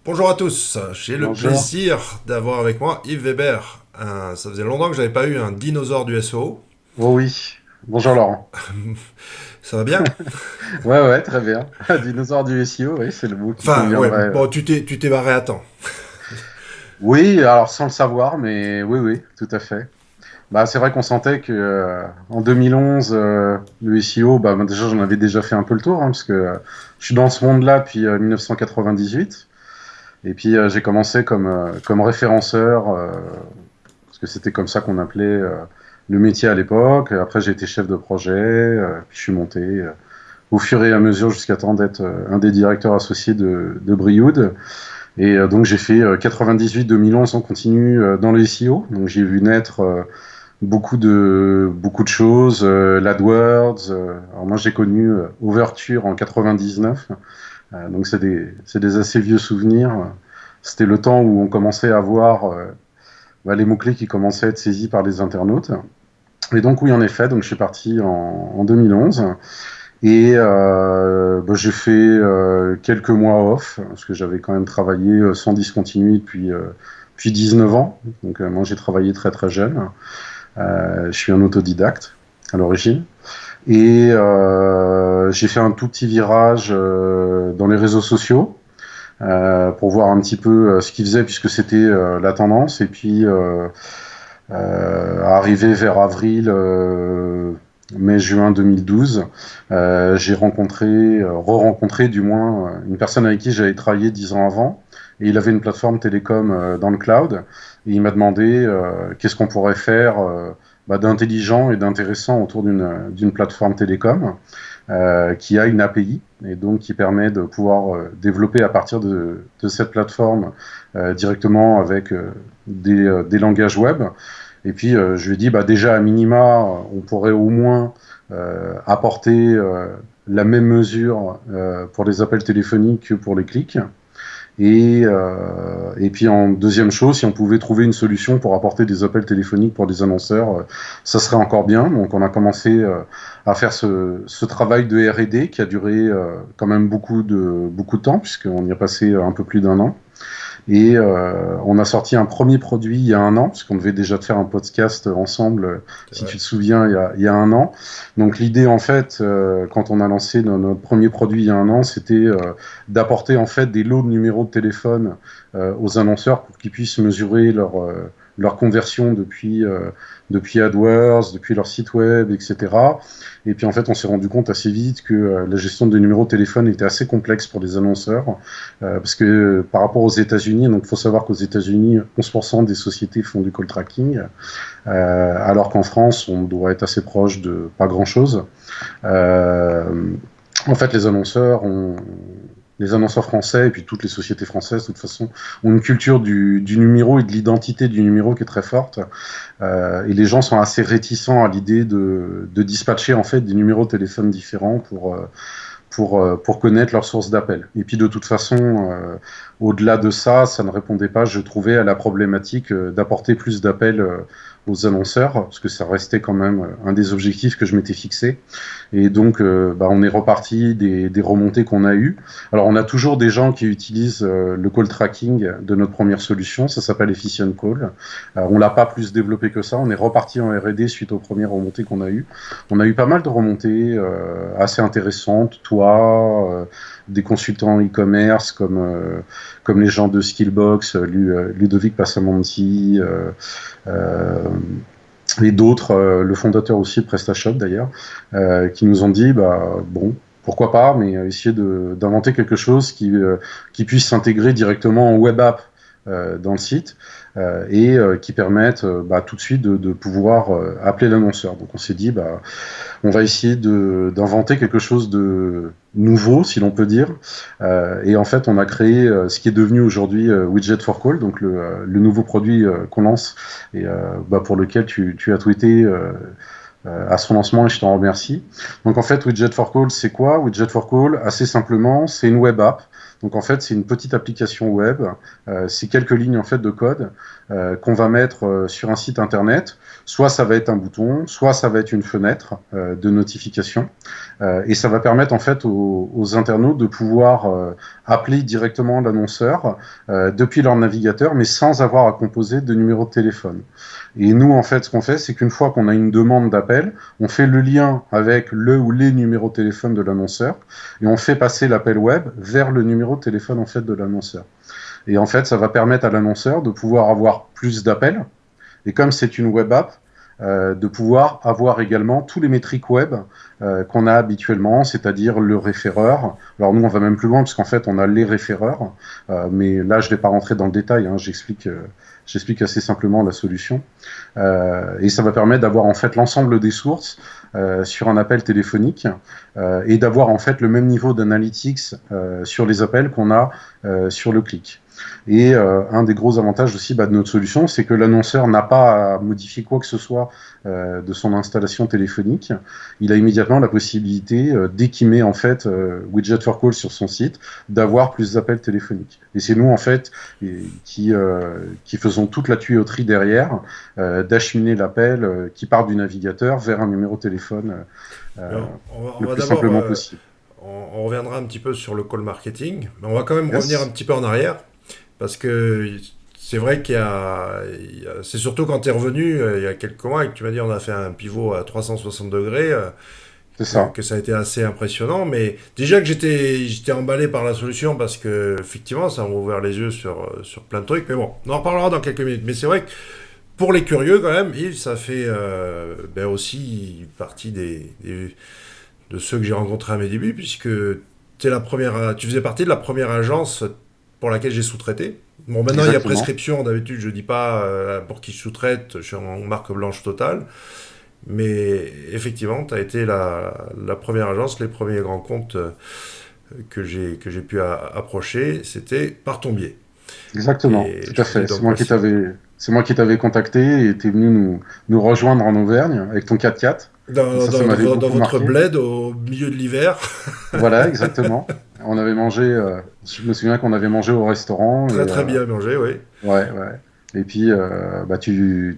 Bonjour à tous, j'ai le Bonjour. plaisir d'avoir avec moi Yves Weber. Ça faisait longtemps que j'avais pas eu un dinosaure du SEO. Oh oui. Bonjour Laurent. Ça va bien? Ouais, ouais, très bien. Dinosaure du SEO, oui, c'est le mot qui Enfin, ouais, conviendrait. bon, tu t'es barré à temps. Oui, alors sans le savoir, mais oui, oui, tout à fait. Bah, c'est vrai qu'on sentait que en 2011, le SEO, bah, déjà j'en avais déjà fait un peu le tour, hein, parce que je suis dans ce monde-là depuis 1998. Et puis j'ai commencé comme référenceur, parce que c'était comme ça qu'on appelait le métier à l'époque. Après, j'ai été chef de projet, puis je suis monté. Au fur et à mesure jusqu'à temps d'être un des directeurs associés de Brioude. Et donc j'ai fait 98-2011 en continu dans le SEO. Donc j'ai vu naître beaucoup de choses, l'AdWords. Alors moi j'ai connu Overture en 99. Donc c'est des assez vieux souvenirs. C'était le temps où on commençait à voir les mots-clés qui commençaient à être saisis par les internautes. Et donc oui, en effet, donc je suis parti en 2011. Et j'ai fait quelques mois off, parce que j'avais quand même travaillé sans discontinuer depuis 19 ans. Donc moi j'ai travaillé très très jeune. Je suis un autodidacte à l'origine. Et j'ai fait un tout petit virage dans les réseaux sociaux pour voir un petit peu ce qu'ils faisaient puisque c'était la tendance. Et puis arrivé vers avril, mai-juin 2012, j'ai rencontré, re-rencontré du moins, une personne avec qui j'avais travaillé 10 ans avant. Et il avait une plateforme télécom dans le cloud. Et il m'a demandé qu'est-ce qu'on pourrait faire d'intelligent et d'intéressant autour d'une plateforme télécom qui a une API et donc qui permet de pouvoir développer à partir de cette plateforme directement avec des langages web. Et puis, je lui ai dit, bah, déjà, à minima, on pourrait au moins apporter la même mesure pour les appels téléphoniques que pour les clics. Et puis, en deuxième chose, si on pouvait trouver une solution pour apporter des appels téléphoniques pour des annonceurs, ça serait encore bien. Donc, on a commencé à faire ce travail de R&D qui a duré quand même beaucoup de temps, puisqu'on y a passé un peu plus d'un an. Et on a sorti un premier produit il y a un an, puisqu'on devait déjà faire un podcast ensemble, C'est si vrai. tu te souviens, il y a un an. Donc l'idée, en fait, quand on a lancé notre premier produit il y a un an, c'était d'apporter en fait des lots de numéros de téléphone aux annonceurs pour qu'ils puissent mesurer leur conversion depuis AdWords, depuis leur site web, etc. Et puis en fait, on s'est rendu compte assez vite que la gestion des numéros de téléphone était assez complexe pour les annonceurs. Parce que par rapport aux États-Unis, donc il faut savoir qu'aux États-Unis, 11% des sociétés font du call tracking, alors qu'en France, on doit être assez proche de pas grand-chose. Euh, En fait, les annonceurs français et puis toutes les sociétés françaises, de toute façon, ont une culture du numéro et de l'identité du numéro qui est très forte. Et les gens sont assez réticents à l'idée de dispatcher en fait des numéros de téléphone différents pour connaître leur source d'appel. Et puis de toute façon, au-delà de ça, ça ne répondait pas, je trouvais, à la problématique d'apporter plus d'appels aux annonceurs, parce que ça restait quand même un des objectifs que je m'étais fixé. Et donc, on est reparti des remontées qu'on a eues. Alors, on a toujours des gens qui utilisent le call tracking de notre première solution, ça s'appelle Efficient Call. On l'a pas plus développé que ça, on est reparti en R&D suite aux premières remontées qu'on a eues. On a eu pas mal de remontées assez intéressantes, toi, des consultants e-commerce comme les gens de Skillbox, Ludovic Passamonti, euh, et d'autres, le fondateur aussi de PrestaShop d'ailleurs, qui nous ont dit, bon, pourquoi pas, mais essayer d'inventer quelque chose qui puisse s'intégrer directement en web app dans le site et qui permette tout de suite de pouvoir appeler l'annonceur. Donc on s'est dit, on va essayer d'inventer quelque chose de nouveau, si l'on peut dire. Et en fait, on a créé ce qui est devenu aujourd'hui Widget for Call, donc le nouveau produit qu'on lance et pour lequel tu as tweeté à son lancement et je t'en remercie. Donc en fait, Widget for Call, c'est quoi? Widget for Call, assez simplement, c'est une web app. Donc en fait, c'est une petite application web, c'est quelques lignes en fait de code qu'on va mettre sur un site internet. Soit ça va être un bouton, soit ça va être une fenêtre de notification, et ça va permettre en fait aux internautes de pouvoir appeler directement l'annonceur depuis leur navigateur, mais sans avoir à composer de numéro de téléphone. Et nous, en fait, ce qu'on fait, c'est qu'une fois qu'on a une demande d'appel, on fait le lien avec le ou les numéros de téléphone de l'annonceur et on fait passer l'appel web vers le numéro de téléphone en fait de l'annonceur. Et en fait, ça va permettre à l'annonceur de pouvoir avoir plus d'appels. Et comme c'est une web app, de pouvoir avoir également tous les métriques web qu'on a habituellement, c'est-à-dire le référeur. Alors nous, on va même plus loin parce qu'en fait, on a les référeurs, mais là, je ne vais pas rentrer dans le détail. J'explique assez simplement la solution. Et ça va permettre d'avoir en fait l'ensemble des sources sur un appel téléphonique et d'avoir en fait le même niveau d'analytics sur les appels qu'on a sur le clic. Et un des gros avantages aussi de notre solution, c'est que l'annonceur n'a pas à modifier quoi que ce soit de son installation téléphonique. Il a immédiatement la possibilité, dès qu'il met en fait Widget for Call sur son site, d'avoir plus d'appels téléphoniques. Et c'est nous en fait qui faisons toute la tuyauterie derrière, d'acheminer l'appel qui part du navigateur vers un numéro de téléphone le plus simplement possible. On reviendra un petit peu sur le call marketing, mais on va quand même revenir un Yes. petit peu en arrière. Parce que c'est vrai c'est surtout quand tu es revenu il y a quelques mois et que tu m'as dit on a fait un pivot à 360 degrés, C'est ça. que ça a été assez impressionnant. Mais déjà que j'étais emballé par la solution parce que effectivement ça m'a ouvert les yeux sur plein de trucs. Mais bon, on en reparlera dans quelques minutes. Mais c'est vrai que pour les curieux quand même, Yves, ça fait aussi partie de ceux que j'ai rencontrés à mes débuts puisque tu faisais partie de la première agence pour laquelle j'ai sous-traité. Bon, maintenant, il y a Exactement. prescription. D'habitude, je dis pas pour qui je sous-traite. Je suis en marque blanche totale. Mais effectivement, tu as été la première agence, les premiers grands comptes que j'ai pu approcher, c'était par ton biais. Exactement, Et tout je à faisais fait. donc aussi. C'est moi qui t'avais contacté et t'es venu nous rejoindre en Auvergne avec ton 4x4. Et ça, ça m'avait Dans beaucoup votre marqué. bled au milieu de l'hiver, Voilà, exactement. On avait mangé, je me souviens qu'on avait mangé au restaurant et très très bien mangé, oui. ouais, ouais. Et puis,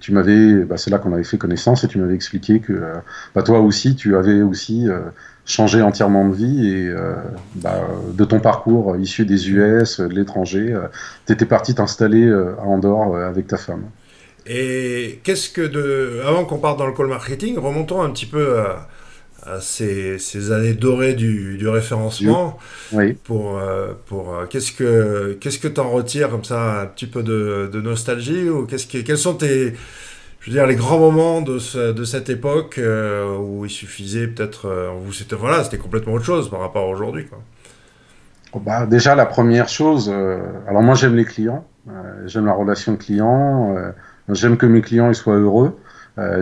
tu m'avais, c'est là qu'on avait fait connaissance et tu m'avais expliqué que, toi aussi, tu avais aussi changé entièrement de vie et de ton parcours issu des US, de l'étranger, tu étais parti t'installer à Andorre avec ta femme. Et avant qu'on parte dans le call marketing, remontons un petit peu à ces années dorées du Du- référencement. Oui. Qu'est-ce que t'en retires comme ça, un petit peu de nostalgie ou quels sont je veux dire, les grands moments de cette époque où il suffisait peut-être, où c'était complètement autre chose par rapport à aujourd'hui, quoi. Déjà, la première chose, alors moi j'aime les clients, j'aime la relation client, j'aime que mes clients ils soient heureux.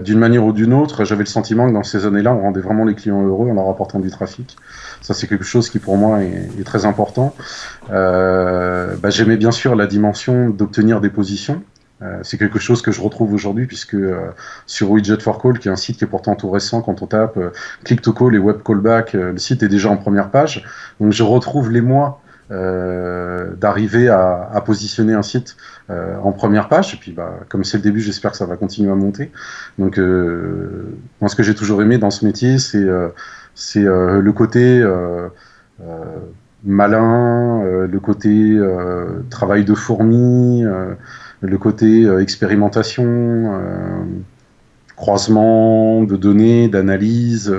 D'une manière ou d'une autre, j'avais le sentiment que dans ces années-là, on rendait vraiment les clients heureux en leur apportant du trafic. Ça, c'est quelque chose qui pour moi est très important. J'aimais bien sûr la dimension d'obtenir des positions. C'est quelque chose que je retrouve aujourd'hui puisque sur Widget for Call, qui est un site qui est pourtant tout récent, quand on tape click to call et web callback, le site est déjà en première page. Donc je retrouve les mois d'arriver à positionner un site en première page. Et puis, comme c'est le début, j'espère que ça va continuer à monter. Donc, moi, ce que j'ai toujours aimé dans ce métier, c'est le côté euh, malin, le côté travail de fourmi, le côté expérimentation, croisement de données, d'analyse,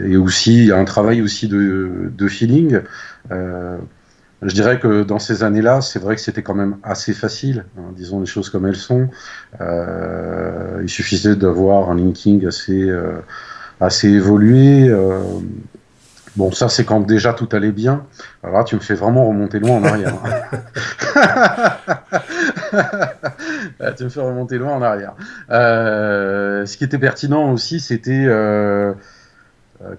et aussi un travail aussi de feeling. Euh, je dirais que dans ces années-là, c'est vrai que c'était quand même assez facile, hein, disons les choses comme elles sont. Il suffisait d'avoir un linking assez évolué. Bon, ça, c'est quand déjà tout allait bien. Alors là, tu me fais vraiment remonter loin en arrière. Tu me fais remonter loin en arrière. Ce qui était pertinent aussi, c'était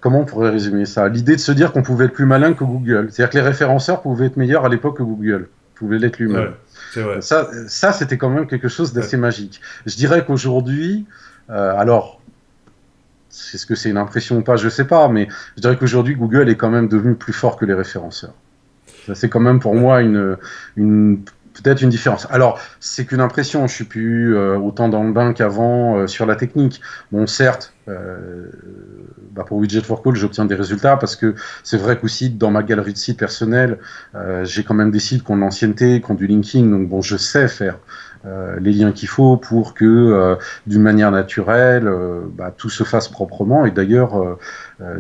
comment on pourrait résumer ça? L'idée de se dire qu'on pouvait être plus malin que Google. C'est-à-dire que les référenceurs pouvaient être meilleurs à l'époque que Google. Pouvaient l'être lui-même. Ouais, c'est vrai. Ça c'était quand même quelque chose Ouais. d'assez magique. Je dirais qu'aujourd'hui, alors, est-ce que c'est une impression ou pas? Je sais pas, mais je dirais qu'aujourd'hui, Google est quand même devenu plus fort que les référenceurs. Ça, c'est quand même pour moi peut-être une différence. Alors, c'est qu'une impression, je suis plus autant dans le bain qu'avant sur la technique. Bon, certes, pour Widget for Call, j'obtiens des résultats parce que c'est vrai qu'aussi dans ma galerie de sites personnels, j'ai quand même des sites qui ont de l'ancienneté, qui ont du linking, donc bon, je sais faire les liens qu'il faut pour que d'une manière naturelle, tout se fasse proprement. Et d'ailleurs,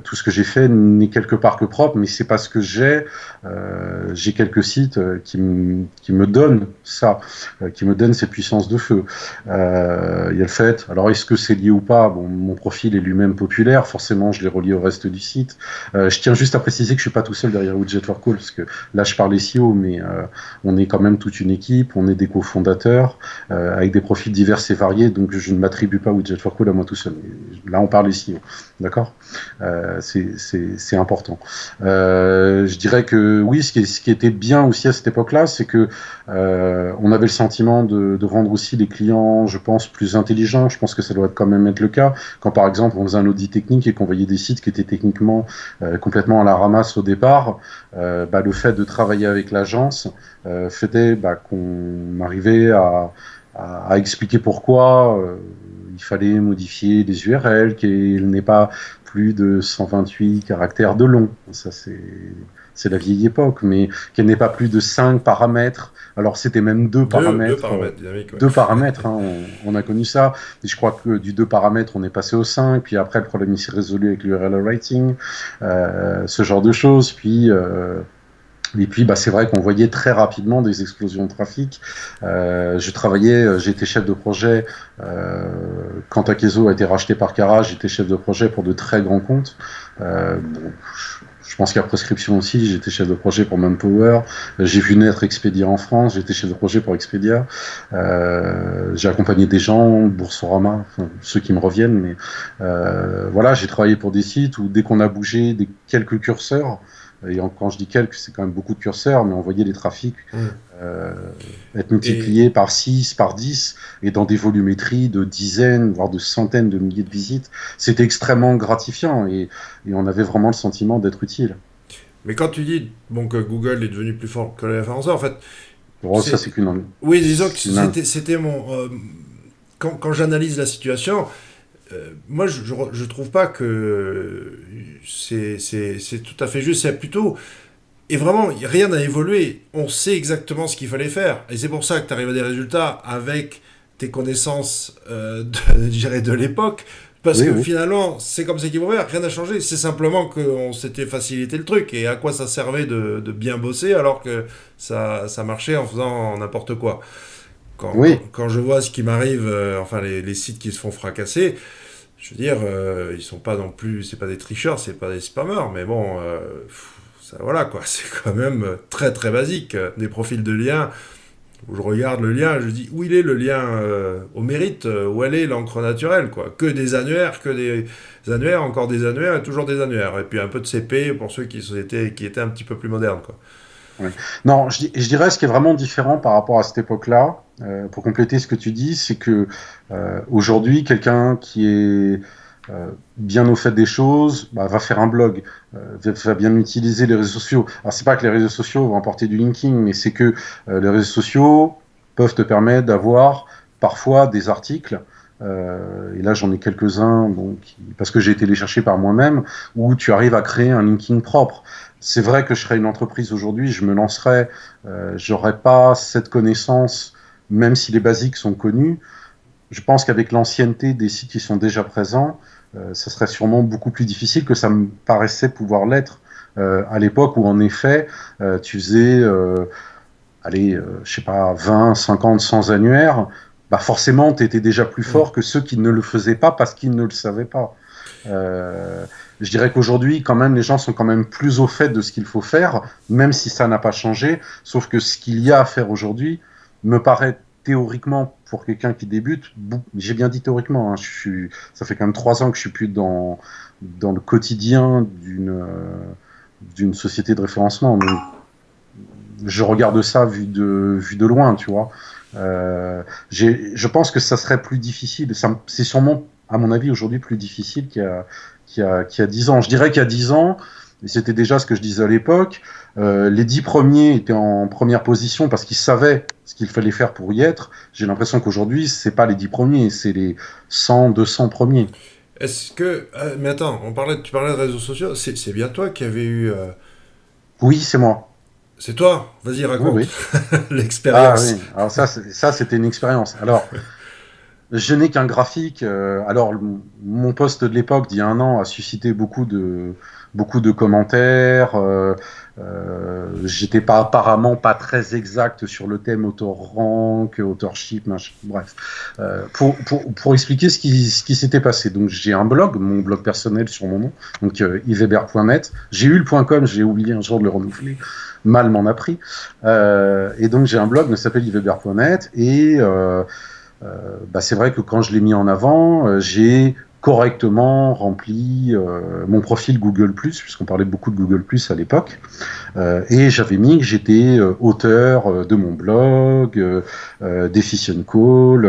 tout ce que j'ai fait n'est quelque part que propre, mais c'est parce que j'ai quelques sites qui me donnent ça, qui me donnent cette puissance de feu. Il y a le fait, alors est-ce que c'est lié ou pas? Bon, mon profil est lui-même populaire, forcément je l'ai relié au reste du site. Je tiens juste à préciser que je suis pas tout seul derrière Widget for Call, parce que là je parle SEO, mais on est quand même toute une équipe, on est des cofondateurs, avec des profils divers et variés, donc je ne m'attribue pas Widget for Call à moi tout seul. Là on parle SEO, d'accord? C'est important. Je dirais que oui, ce qui était bien aussi à cette époque-là, c'est que on avait le sentiment de rendre aussi les clients, je pense, plus intelligents. Je pense que ça doit quand même être le cas. Quand par exemple on faisait un audit technique et qu'on voyait des sites qui étaient techniquement complètement à la ramasse au départ, le fait de travailler avec l'agence faisait qu'on arrivait à expliquer pourquoi il fallait modifier les URL, qu'il n'est pas plus de 128 caractères de long. Ça, c'est la vieille époque, mais qu'elle n'ait pas plus de 5 paramètres. Alors, c'était même deux paramètres. Deux paramètres dynamiques. Ouais. Deux paramètres, hein, on a connu ça. Et je crois que du 2 paramètres, on est passé au 5. Puis après, le problème, il s'est résolu avec l'URL writing. Ce genre de choses. Et puis, c'est vrai qu'on voyait très rapidement des explosions de trafic. J'étais chef de projet quand Akeso a été racheté par Cara. J'étais chef de projet pour de très grands comptes. Je pense qu'il y a Prescription aussi. J'étais chef de projet pour Manpower. J'ai vu naître Expedia en France. J'étais chef de projet pour Expedia. J'ai accompagné des gens, Boursorama, ceux qui me reviennent. Mais voilà, j'ai travaillé pour des sites où dès qu'on a bougé quelques curseurs. Et quand je dis quelques, c'est quand même beaucoup de curseurs, mais on voyait les trafics être multipliés par 6, par 10, et dans des volumétries de dizaines, voire de centaines de milliers de visites. C'était extrêmement gratifiant, et on avait vraiment le sentiment d'être utile. Mais quand tu dis que Google est devenu plus fort que les référenceurs, en fait... Ça, c'est qu'une... Oui, disons que c'était mon... Quand j'analyse la situation... moi, je trouve pas que c'est tout à fait juste. C'est plutôt... Et vraiment, rien n'a évolué. On sait exactement ce qu'il fallait faire. Et c'est pour ça que tu arrives à des résultats avec tes connaissances de l'époque. Parce que finalement, c'est comme ça qu'il faut faire. Rien n'a changé. C'est simplement qu'on s'était facilité le truc. Et à quoi ça servait de bien bosser alors que ça marchait en faisant n'importe quoi. Quand je vois ce qui m'arrive, les sites qui se font fracasser, je veux dire, ils sont pas non plus, c'est pas des tricheurs, c'est pas des spammers, mais bon, ça, voilà quoi, c'est quand même très très basique. Des profils de liens, où je regarde le lien, je dis où il est le lien au mérite, où elle est l'encre naturelle, quoi. Que des annuaires, encore des annuaires et toujours des annuaires. Et puis un peu de CP pour ceux qui étaient un petit peu plus modernes, quoi. Ouais. Non, je dirais ce qui est vraiment différent par rapport à cette époque-là, pour compléter ce que tu dis, c'est que aujourd'hui, quelqu'un qui est bien au fait des choses va faire un blog, va bien utiliser les réseaux sociaux. Alors, c'est pas que les réseaux sociaux vont apporter du linking, mais c'est que les réseaux sociaux peuvent te permettre d'avoir parfois des articles. Et là, j'en ai quelques-uns, parce que j'ai été les chercher par moi-même, où tu arrives à créer un linking propre. C'est vrai que je serais une entreprise aujourd'hui, je me lancerais, j'aurais pas cette connaissance, même si les basiques sont connus. Je pense qu'avec l'ancienneté des sites qui sont déjà présents, ça serait sûrement beaucoup plus difficile que ça me paraissait pouvoir l'être à l'époque où, en effet, tu faisais, je sais pas, 20, 50, 100 annuaires. Forcément, tu étais déjà plus fort que ceux qui ne le faisaient pas parce qu'ils ne le savaient pas. Je dirais qu'aujourd'hui, quand même, les gens sont quand même plus au fait de ce qu'il faut faire, même si ça n'a pas changé. Sauf que ce qu'il y a à faire aujourd'hui me paraît théoriquement, pour quelqu'un qui débute, j'ai bien dit théoriquement, hein, ça fait quand même 3 ans que je suis plus dans le quotidien d'une société de référencement. Donc, je regarde ça vu de loin, tu vois. Je pense que ça serait plus difficile. C'est sûrement, à mon avis, aujourd'hui plus difficile qu'il y a 10 ans. Je dirais qu'il y a 10 ans, Et c'était déjà ce que je disais à l'époque. Les 10 premiers étaient en première position parce qu'ils savaient ce qu'il fallait faire pour y être. J'ai l'impression qu'aujourd'hui, c'est pas les 10 premiers, c'est les 100, 200 premiers. Est-ce que... mais attends, tu parlais de réseaux sociaux, c'est bien toi qui avais eu... Oui, c'est moi. C'est toi? Vas-y, Oui, raconte oui. Ah l'expérience. oui. Alors ça, c'était une expérience. Alors, je n'ai qu'un graphique. Alors, mon poste de l'époque, d'il y a un an, a suscité beaucoup de commentaires. J'étais pas apparemment pas très exact sur le thème author rank, authorship, machin, bref. Pour expliquer ce qui s'était passé. Donc, j'ai un blog, mon blog personnel sur mon nom, donc yvesbert.net. J'ai eu le .com, j'ai oublié un jour de le renouveler. Mal m'en a pris. Et donc, j'ai un blog qui s'appelle yvesbert.net et c'est vrai que quand je l'ai mis en avant, j'ai correctement rempli mon profil Google+, puisqu'on parlait beaucoup de Google+, à l'époque, et j'avais mis que j'étais auteur de mon blog, d'Efficient Call,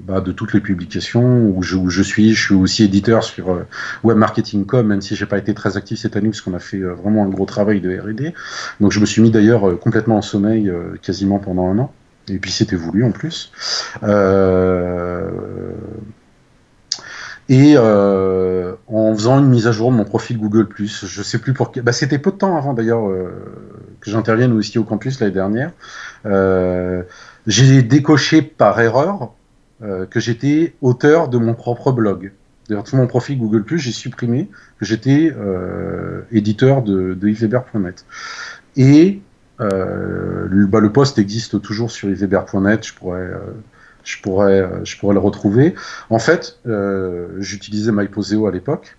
de toutes les publications où je suis aussi éditeur sur Web Marketing.com, même si j'ai pas été très actif cette année, parce qu'on a fait vraiment un gros travail de R&D. Donc je me suis mis d'ailleurs complètement en sommeil quasiment pendant un an. Et puis c'était voulu en plus. Euh, en faisant une mise à jour de mon profil Google+, je sais plus pour quel... c'était peu de temps avant d'ailleurs que j'intervienne aussi au campus l'année dernière. J'ai décoché par erreur que j'étais auteur de mon propre blog. D'ailleurs, sur mon profil Google+, j'ai supprimé que j'étais éditeur de yvesbert.net. Et le post existe toujours sur yvesbert.net, je pourrais le retrouver. En fait, j'utilisais MyPoseo à l'époque,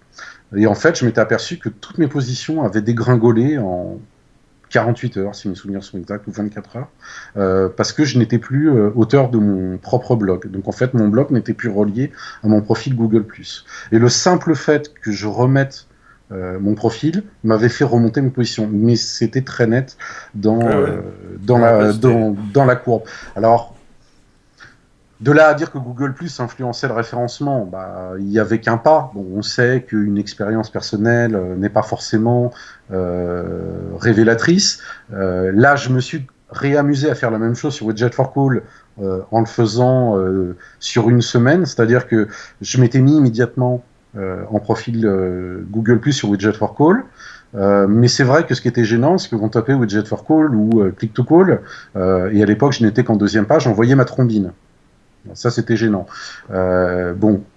et en fait, je m'étais aperçu que toutes mes positions avaient dégringolé en 48 heures, si mes souvenirs sont exacts, ou 24 heures, parce que je n'étais plus auteur de mon propre blog. Donc en fait, mon blog n'était plus relié à mon profil Google+. Et le simple fait que je remette mon profil m'avait fait remonter mes positions, mais c'était très net Ouais, dans, ouais. Je me rappelle, c'était... dans la courbe. Alors, de là à dire que Google Plus influençait le référencement, il y avait qu'un pas. Bon, on sait qu'une expérience personnelle n'est pas forcément révélatrice. Là, je me suis réamusé à faire la même chose sur Widget for Call en le faisant sur une semaine, c'est-à-dire que je m'étais mis immédiatement en profil Google Plus sur Widget for Call. Mais c'est vrai que ce qui était gênant, c'est que quand on tapait Widget for Call ou Click to Call, et à l'époque je n'étais qu'en deuxième page, on voyait ma trombine. Ça, c'était gênant.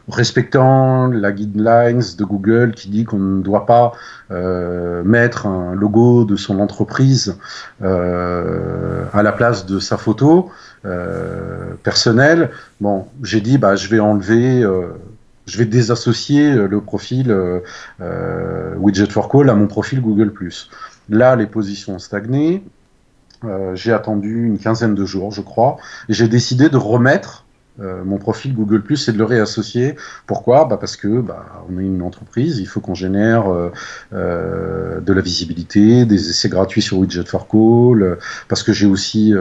Respectant la guidelines de Google qui dit qu'on ne doit pas mettre un logo de son entreprise à la place de sa photo personnelle, j'ai dit, je vais désassocier le profil Widget for Call à mon profil Google+. Là, les positions ont stagné. J'ai attendu une quinzaine de jours, je crois, et j'ai décidé de remettre mon profil Google+, et de le réassocier. Pourquoi ? Parce que on est une entreprise, il faut qu'on génère de la visibilité, des essais gratuits sur Widget for Call, parce que j'ai aussi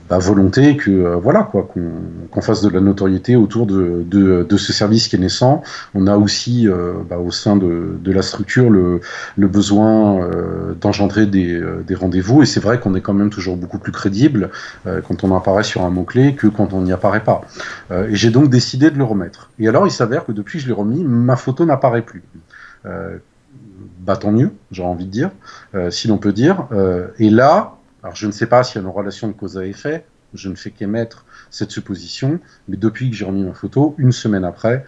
volonté que qu'on fasse de la notoriété autour de ce service qui est naissant. On a aussi au sein de la structure le besoin d'engendrer des rendez-vous, et c'est vrai qu'on est quand même toujours beaucoup plus crédible quand on apparaît sur un mot-clé que quand on n'y apparaît pas. Et j'ai donc décidé de le remettre. Et alors il s'avère que depuis que je l'ai remis, ma photo n'apparaît plus. Tant mieux, j'ai envie de dire, si l'on peut dire. Et là, alors je ne sais pas s'il y a une relation de cause à effet, je ne fais qu'émettre cette supposition, mais depuis que j'ai remis ma photo, une semaine après,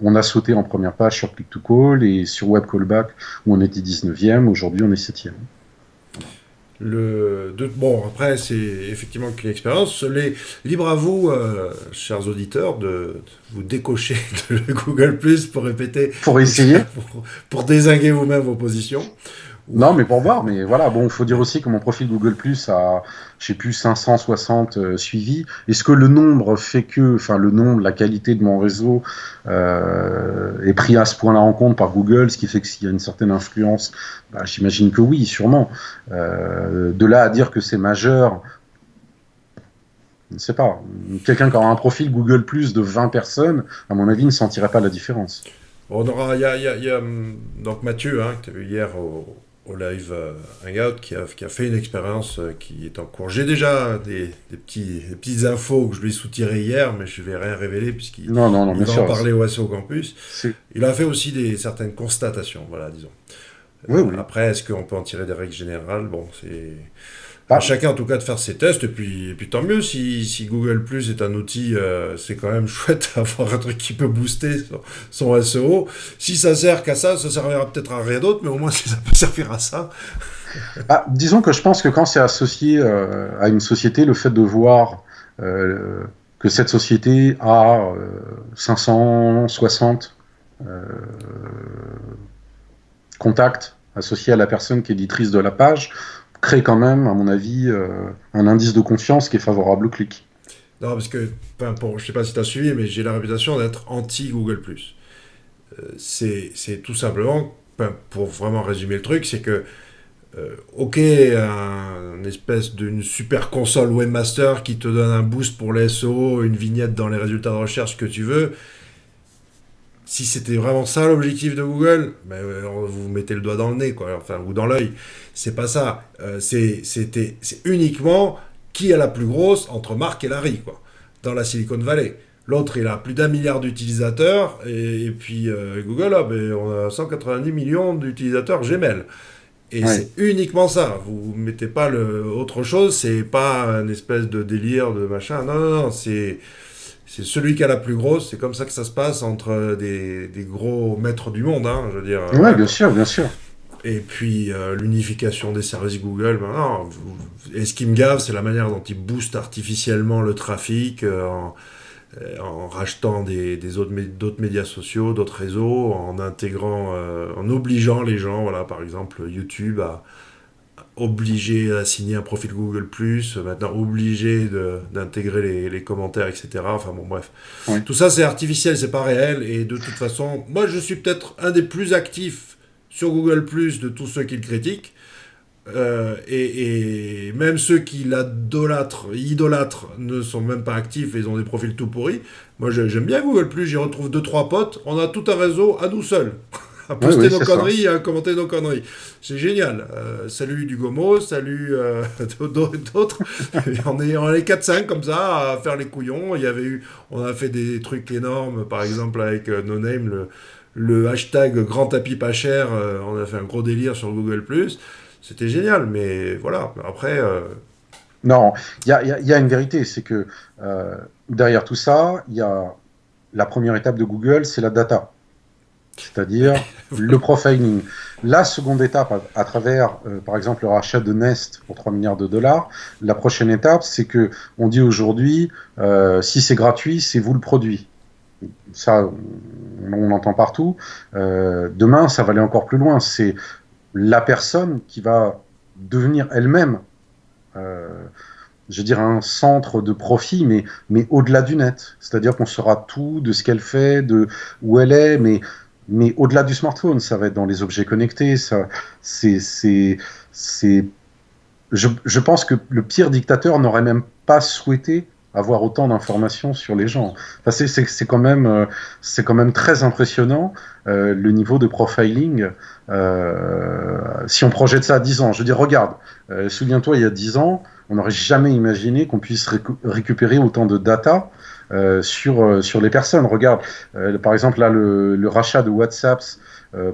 on a sauté en première page sur Click to Call et sur Web Callback où on était 19e, aujourd'hui on est 7e. Après, c'est effectivement que l'expérience. Libre à vous, chers auditeurs, de vous décocher de Google Plus pour répéter. Pour essayer. Pour dézinguer vous-même vos positions. Non, mais pour voir, mais voilà, il faut dire aussi que mon profil Google Plus a, je sais plus, 560 suivis. Est-ce que le nombre fait que, la qualité de mon réseau est pris à ce point-là en compte par Google, ce qui fait qu'il y a une certaine influence? J'imagine que oui, sûrement. De là à dire que c'est majeur, je ne sais pas. Quelqu'un qui aura un profil Google Plus de 20 personnes, à mon avis, ne sentirait pas la différence. On aura, donc Mathieu, hein, que tu as vu hier au live Hangout, qui a fait une expérience qui est en cours. J'ai déjà des petites infos que je lui ai soutirées hier, mais je ne vais rien révéler puisqu'il Non, non, non, il bien va en sûr. parler au SO Campus. C'est... Il a fait aussi certaines constatations, voilà, disons. Oui, oui. Après, est-ce qu'on peut en tirer des règles générales? Bon, c'est à Bah, chacun en tout cas de faire ses tests, et puis tant mieux si Google Plus est un outil, c'est quand même chouette d'avoir un truc qui peut booster son SEO. Si ça sert qu'à ça, ça servira peut-être à rien d'autre, mais au moins si ça peut servir à ça. disons que je pense que quand c'est associé à une société, le fait de voir que cette société a 560 euh, contacts associés à la personne qui est éditrice de la page, crée quand même, à mon avis, un indice de confiance qui est favorable au clic. Non, parce que, enfin, je sais pas si tu as suivi, mais j'ai la réputation d'être anti-Google+. C'est tout simplement, enfin, pour vraiment résumer le truc, c'est que ok, une espèce d'une super console webmaster qui te donne un boost pour les SEO, une vignette dans les résultats de recherche, ce que tu veux. Si c'était vraiment ça l'objectif de Google, ben, vous mettez le doigt dans le nez, quoi, enfin, ou dans l'œil. C'est pas ça. C'est uniquement qui a la plus grosse entre Marc et Larry, quoi, dans la Silicon Valley. L'autre, il a plus d'1 milliard d'utilisateurs, et puis Google, ben, on a 190 millions d'utilisateurs Gmail. Et Ouais. c'est uniquement ça. Vous mettez pas autre chose, c'est pas un espèce de délire de machin. Non, non, non, c'est celui qui a la plus grosse. C'est comme ça que ça se passe entre des gros maîtres du monde, hein, je veux dire. Ouais, Voilà, bien quoi. sûr, bien sûr. Et puis l'unification des services Google. Ben non, et ce qui me gave, c'est la manière dont ils boostent artificiellement le trafic en rachetant d'autres médias sociaux, d'autres réseaux, en intégrant, en obligeant les gens, voilà, par exemple YouTube, à obliger à signer un profil Google+, maintenant obligé d'intégrer les commentaires, etc. Enfin bon, bref. Ouais. Tout ça, c'est artificiel, c'est pas réel, et de toute façon, moi, je suis peut-être un des plus actifs sur Google+, de tous ceux qui le critiquent, et même ceux qui idolâtrent, ne sont même pas actifs et ils ont des profils tout pourris. Moi, j'aime bien Google+, j'y retrouve deux trois potes, on a tout un réseau à nous seuls. À Oui, poster oui, nos c'est ça. conneries et à commenter nos conneries. C'est génial. Salut du Gomo, salut d'autres. On est 4-5 comme ça à faire les couillons. On a fait des trucs énormes, par exemple avec No Name, le hashtag grand tapis pas cher. On a fait un gros délire sur Google+. C'était génial, mais voilà. Après, Non, il y a une vérité, c'est que derrière tout ça, il y a la première étape de Google, c'est la data, c'est-à-dire le profiling. La seconde étape, à travers, par exemple, le rachat de Nest pour 3 milliards de dollars, la prochaine étape, c'est que on dit aujourd'hui, si c'est gratuit, c'est vous le produit. Ça, on entend partout. Demain, ça va aller encore plus loin. C'est la personne qui va devenir elle-même euh, je veux dire, un centre de profit, mais au-delà du net. C'est-à-dire qu'on saura tout de ce qu'elle fait, de où elle est, mais au-delà du smartphone, ça va être dans les objets connectés. Ça, c'est, je pense que le pire dictateur n'aurait même pas souhaité avoir autant d'informations sur les gens. Enfin, c'est quand même très impressionnant le niveau de profiling. Si on projette ça à 10 ans, je veux dire, regarde, souviens-toi, il y a 10 ans, on n'aurait jamais imaginé qu'on puisse récupérer autant de data sur les personnes. Regarde, par exemple, là, le rachat de WhatsApp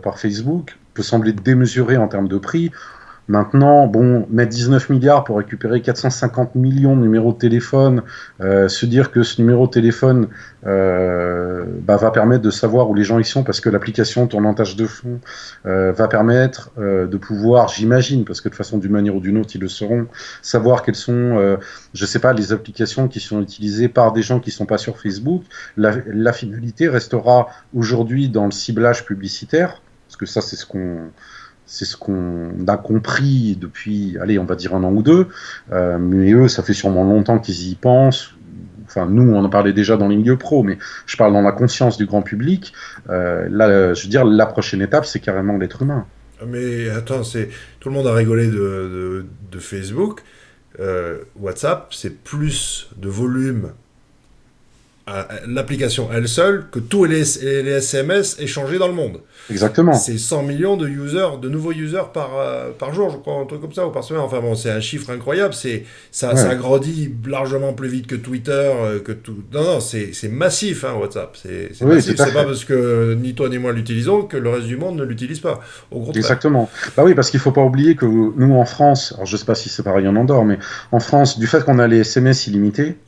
par Facebook peut sembler démesuré en termes de prix. Maintenant, bon, mettre 19 milliards pour récupérer 450 millions de numéros de téléphone, se dire que ce numéro de téléphone va permettre de savoir où les gens y sont parce que l'application tourne en tâche de fond, va permettre de pouvoir, j'imagine, parce que de toute façon, d'une manière ou d'une autre, ils le sauront, savoir quelles sont, je sais pas, les applications qui sont utilisées par des gens qui sont pas sur Facebook. La finalité restera aujourd'hui dans le ciblage publicitaire, parce que ça, c'est ce qu'on a compris depuis, allez, on va dire 1 an ou 2, mais eux, ça fait sûrement longtemps qu'ils y pensent. Enfin, nous, on en parlait déjà dans les milieux pro, mais je parle dans la conscience du grand public. Là, je veux dire, la prochaine étape, c'est carrément l'être humain. mais attends, tout le monde a rigolé de Facebook. WhatsApp, c'est plus de volume l'application elle seule que tous les SMS échangés dans le monde. Exactement. C'est 100 millions de users, de nouveaux users par jour, je crois, un truc comme ça, ou par semaine. Enfin bon, c'est un chiffre incroyable. Ça grandit largement plus vite que Twitter, que tout. Non, non, c'est massif, hein, WhatsApp. C'est Oui, massif. tout à C'est fait. pas parce que ni toi ni moi l'utilisons que le reste du monde ne l'utilise pas. Au contraire. Exactement. Bah oui, parce qu'il faut pas oublier que nous, en France, alors je sais pas si c'est pareil en Andorre, mais en France, du fait qu'on a les SMS illimités,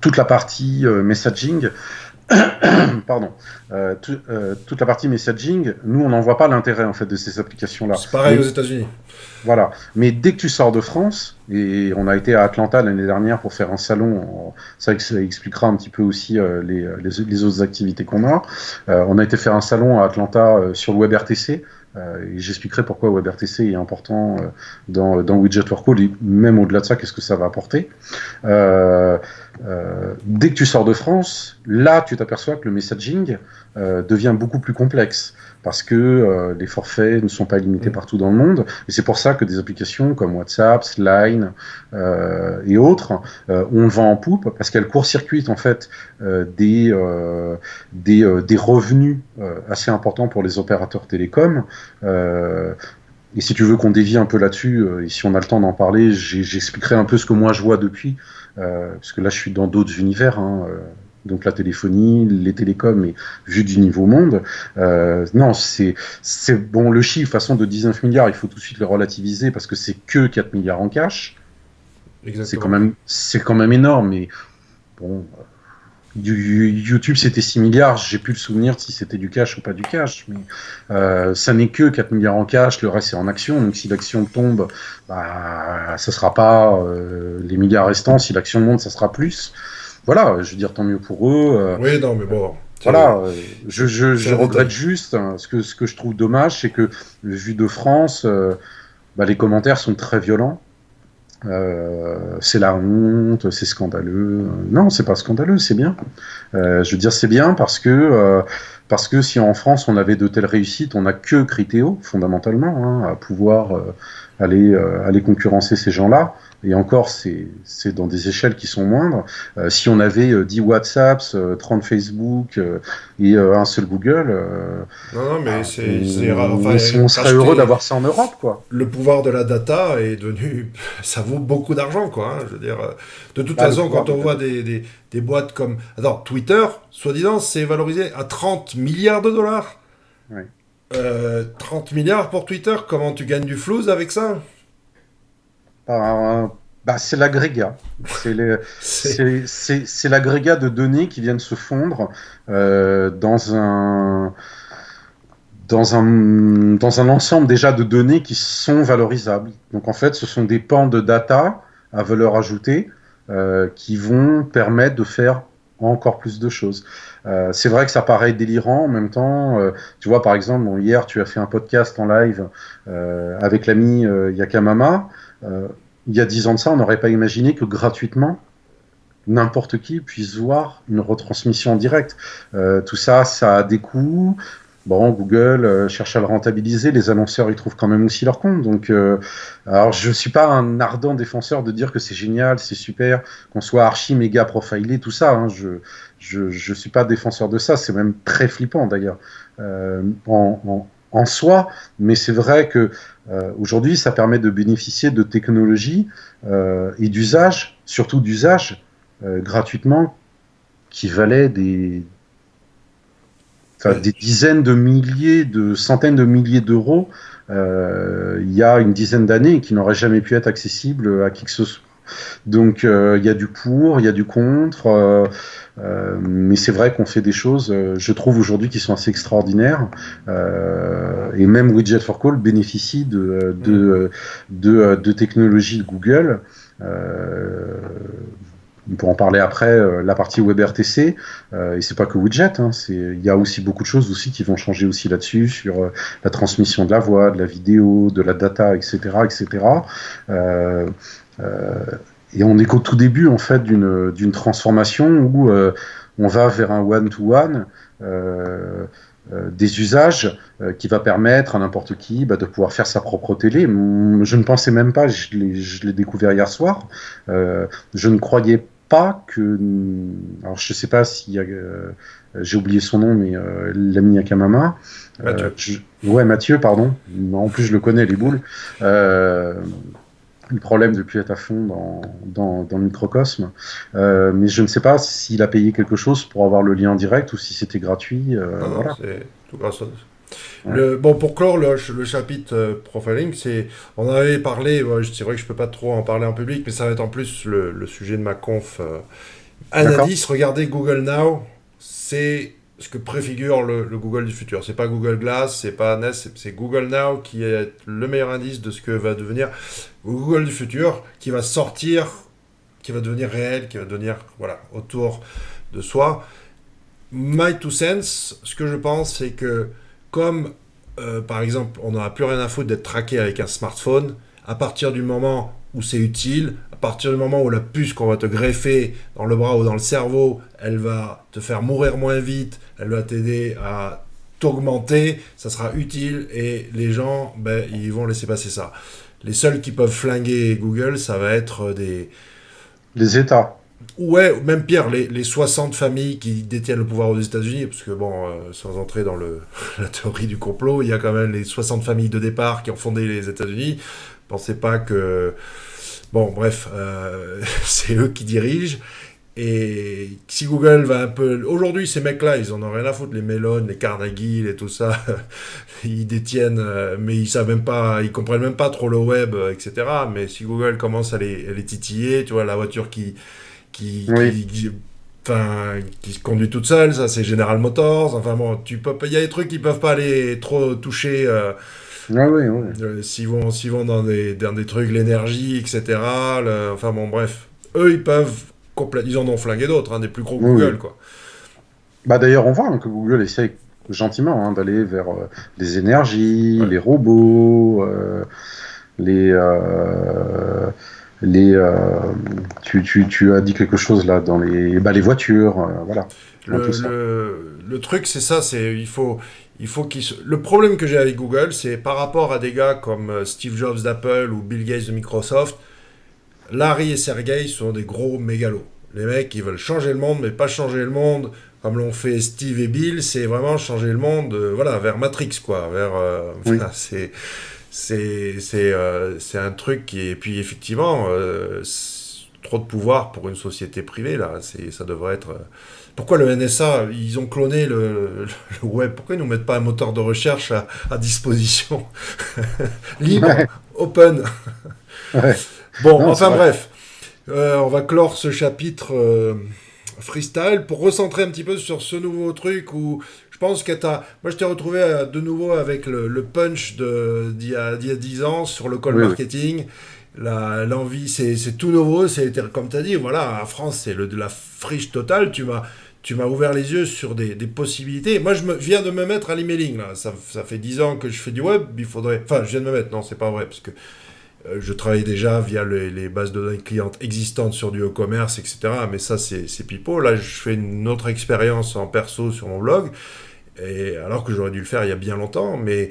toute la partie messaging, pardon, toute la partie messaging, nous, on n'en voit pas l'intérêt en fait de ces applications-là. C'est pareil aux Mais États-Unis. voilà. Mais dès que tu sors de France, et on a été à Atlanta l'année dernière pour faire un salon, ça expliquera un petit peu aussi les autres activités qu'on a. On a été faire un salon à Atlanta sur le WebRTC. Et j'expliquerai pourquoi WebRTC est important dans Widget Workflow, et même au-delà de ça, qu'est-ce que ça va apporter. Dès que tu sors de France, là, tu t'aperçois que le messaging devient beaucoup plus complexe parce que les forfaits ne sont pas limités partout dans le monde. Et c'est pour ça que des applications comme WhatsApp, Line et autres ont le vent en poupe parce qu'elles court-circuitent en fait des revenus assez importants pour les opérateurs télécoms. Et si tu veux qu'on dévie un peu là-dessus, et si on a le temps d'en parler, j'expliquerai un peu ce que moi je vois depuis, parce que là je suis dans d'autres univers, hein, donc la téléphonie, les télécoms, et vu du niveau monde, non, c'est bon, le chiffre, façon de 19 milliards, il faut tout de suite le relativiser, parce que c'est que 4 milliards en cash, Exactement. c'est quand même énorme, mais bon... YouTube, c'était 6 milliards, j'ai plus le souvenir si c'était du cash ou pas du cash, mais ça n'est que 4 milliards en cash, le reste c'est en action, donc si l'action tombe, bah, ça sera pas les milliards restants, si l'action monte, ça sera plus. Voilà, je veux dire, tant mieux pour eux. Oui, non, mais bon. Voilà, C'est je un regrette détail. juste, hein, ce que je trouve dommage, c'est que, vu de France, bah, les commentaires sont très violents. C'est la honte, c'est scandaleux. Non, c'est pas scandaleux, c'est bien. Je veux dire, c'est bien parce que si en France on avait de telles réussites, on n'a que Criteo fondamentalement hein, à pouvoir aller concurrencer ces gens-là. Et encore, c'est dans des échelles qui sont moindres. Si on avait 10 WhatsApps, 30 Facebook et un seul Google, Non, non, mais bah, enfin, on serait heureux d'avoir ça en Europe, quoi. le pouvoir de la data est devenu, ça vaut beaucoup d'argent, quoi, hein, je veux dire, de toute Bah, le façon, pouvoir quand de on voit des boîtes comme, attends, Twitter, soi-disant, c'est valorisé à 30 milliards de dollars. ouais. 30 milliards pour Twitter, comment tu gagnes du flouze avec ça? Bah, c'est l'agrégat. C'est, C'est l'agrégat de données qui viennent se fondre dans un ensemble déjà de données qui sont valorisables. Donc en fait, ce sont des pans de data à valeur ajoutée qui vont permettre de faire encore plus de choses. C'est vrai que ça paraît délirant en même temps. Tu vois, par exemple, bon, hier, tu as fait un podcast en live avec l'ami Yakamama. Il y a 10 ans de ça, on n'aurait pas imaginé que gratuitement, n'importe qui puisse voir une retransmission en direct. Tout ça, ça a des coûts. Bon, Google cherche à le rentabiliser, les annonceurs ils trouvent quand même aussi leur compte. Donc, alors je suis pas un ardent défenseur de dire que c'est génial, c'est super, qu'on soit archi méga profilé, tout ça. Hein, je suis pas défenseur de ça, c'est même très flippant d'ailleurs en soi. Mais c'est vrai que aujourd'hui, ça permet de bénéficier de technologies et d'usages, surtout d'usages gratuitement, qui valaient ouais. des dizaines de milliers, de centaines de milliers d'euros il y a une dizaine d'années qui n'auraient jamais pu être accessibles à qui que ce soit. Donc il y a du pour, il y a du contre, mais c'est vrai qu'on fait des choses, je trouve aujourd'hui, qui sont assez extraordinaires. Et même Widget for Call bénéficie Mm. de technologies de Google. Euh, on peut en parler après, la partie WebRTC, et c'est pas que Widget, hein, il y a aussi beaucoup de choses aussi qui vont changer aussi là-dessus, sur la transmission de la voix, de la vidéo, de la data, etc., etc. Euh, euh, et on est qu'au tout début en fait d'une transformation où on va vers un one-to-one. Des usages qui va permettre à n'importe qui de pouvoir faire sa propre télé. Je ne pensais même pas, je l'ai découvert hier soir, je ne croyais pas que. Alors, je sais pas s'il y a. J'ai oublié son nom, mais l'ami Akamama. Mathieu. Ouais, Mathieu, pardon. Non, en plus, je le connais, les boules. Euh, le problème de plus être à fond dans le microcosme. Mais je ne sais pas s'il a payé quelque chose pour avoir le lien direct ou si c'était gratuit. Non, non, Voilà. c'est tout grâce à... Ouais. Bon, pour clore le chapitre profiling, on en avait parlé, ouais, c'est vrai que je peux pas trop en parler en public, mais ça va être en plus le sujet de ma conf. Un D'accord. indice, regardez Google Now, c'est ce que préfigure le Google du futur. C'est pas Google Glass, c'est pas Nest, c'est Google Now qui est le meilleur indice de ce que va devenir Google du futur, qui va sortir, qui va devenir réel, qui va devenir, voilà, autour de soi. My two cents, ce que je pense, c'est que comme, par exemple, on n'aura plus rien à foutre d'être traqué avec un smartphone, à partir du moment où c'est utile, à partir du moment où la puce qu'on va te greffer dans le bras ou dans le cerveau, elle va te faire mourir moins vite, elle va t'aider à t'augmenter, ça sera utile et les gens, ben, ils vont laisser passer ça. Les seuls qui peuvent flinguer Google, ça va être des, Les États. ouais, même pire, les 60 familles qui détiennent le pouvoir aux États-Unis, parce que bon, sans entrer dans la théorie du complot, il y a quand même les 60 familles de départ qui ont fondé les États-Unis. Pensez pas que. Bon, bref, c'est eux qui dirigent. Et si Google va un peu. Aujourd'hui, ces mecs-là, ils en ont rien à foutre, les Mellon, les Carnegie et tout ça. Ils détiennent, mais ils savent même pas, ils comprennent même pas trop le web, etc. Mais si Google commence à les titiller, tu vois, la voiture qui, Oui. qui, qui- enfin, qui se conduit toute seule, ça c'est General Motors. Enfin bon, il y a des trucs qui peuvent pas aller trop toucher Oui, oui, oui. s'ils vont dans des trucs, l'énergie, etc. Enfin bon, bref. Eux, ils peuvent, ils en ont flingué d'autres, hein, des plus gros Oui, Google, oui. quoi. Bah, d'ailleurs, on voit que Google essaie gentiment d'aller vers les énergies, Ouais. les robots, les, euh, les tu as dit quelque chose là dans les voitures, voilà, dans tout ça. Le truc, c'est ça, il faut le problème que j'ai avec Google, c'est par rapport à des gars comme Steve Jobs d'Apple ou Bill Gates de Microsoft. Larry et Sergey sont des gros mégalos. Les mecs, ils veulent changer le monde, mais pas changer le monde comme l'ont fait Steve et Bill. C'est vraiment changer le monde, voilà, vers Matrix, quoi. Oui. Enfin, c'est un truc qui est. Et puis effectivement, trop de pouvoir pour une société privée là. Ça devrait être. Pourquoi le NSA, ils ont cloné le web? Pourquoi ils nous mettent pas un moteur de recherche à disposition libre, Ouais, open? ouais. Bon, Non, c'est enfin vrai. bref, on va clore ce chapitre freestyle pour recentrer un petit peu sur ce nouveau truc où je pense que moi je t'ai retrouvé de nouveau avec le punch d'il y a 10 ans sur le call Oui, oui. marketing. L'envie, c'est tout nouveau, comme tu as dit, voilà, en France c'est de la friche totale, tu m'as ouvert les yeux sur des possibilités. Moi, viens de me mettre à l'emailing, là. Ça fait 10 ans que je fais du web. Il faudrait. Enfin, je viens de me mettre. Non, c'est pas vrai. Parce que je travaille déjà via les bases de données clientes existantes sur du e-commerce, etc. Mais ça, c'est pipeau. Là, je fais une autre expérience en perso sur mon blog. Et alors que j'aurais dû le faire il y a bien longtemps. Mais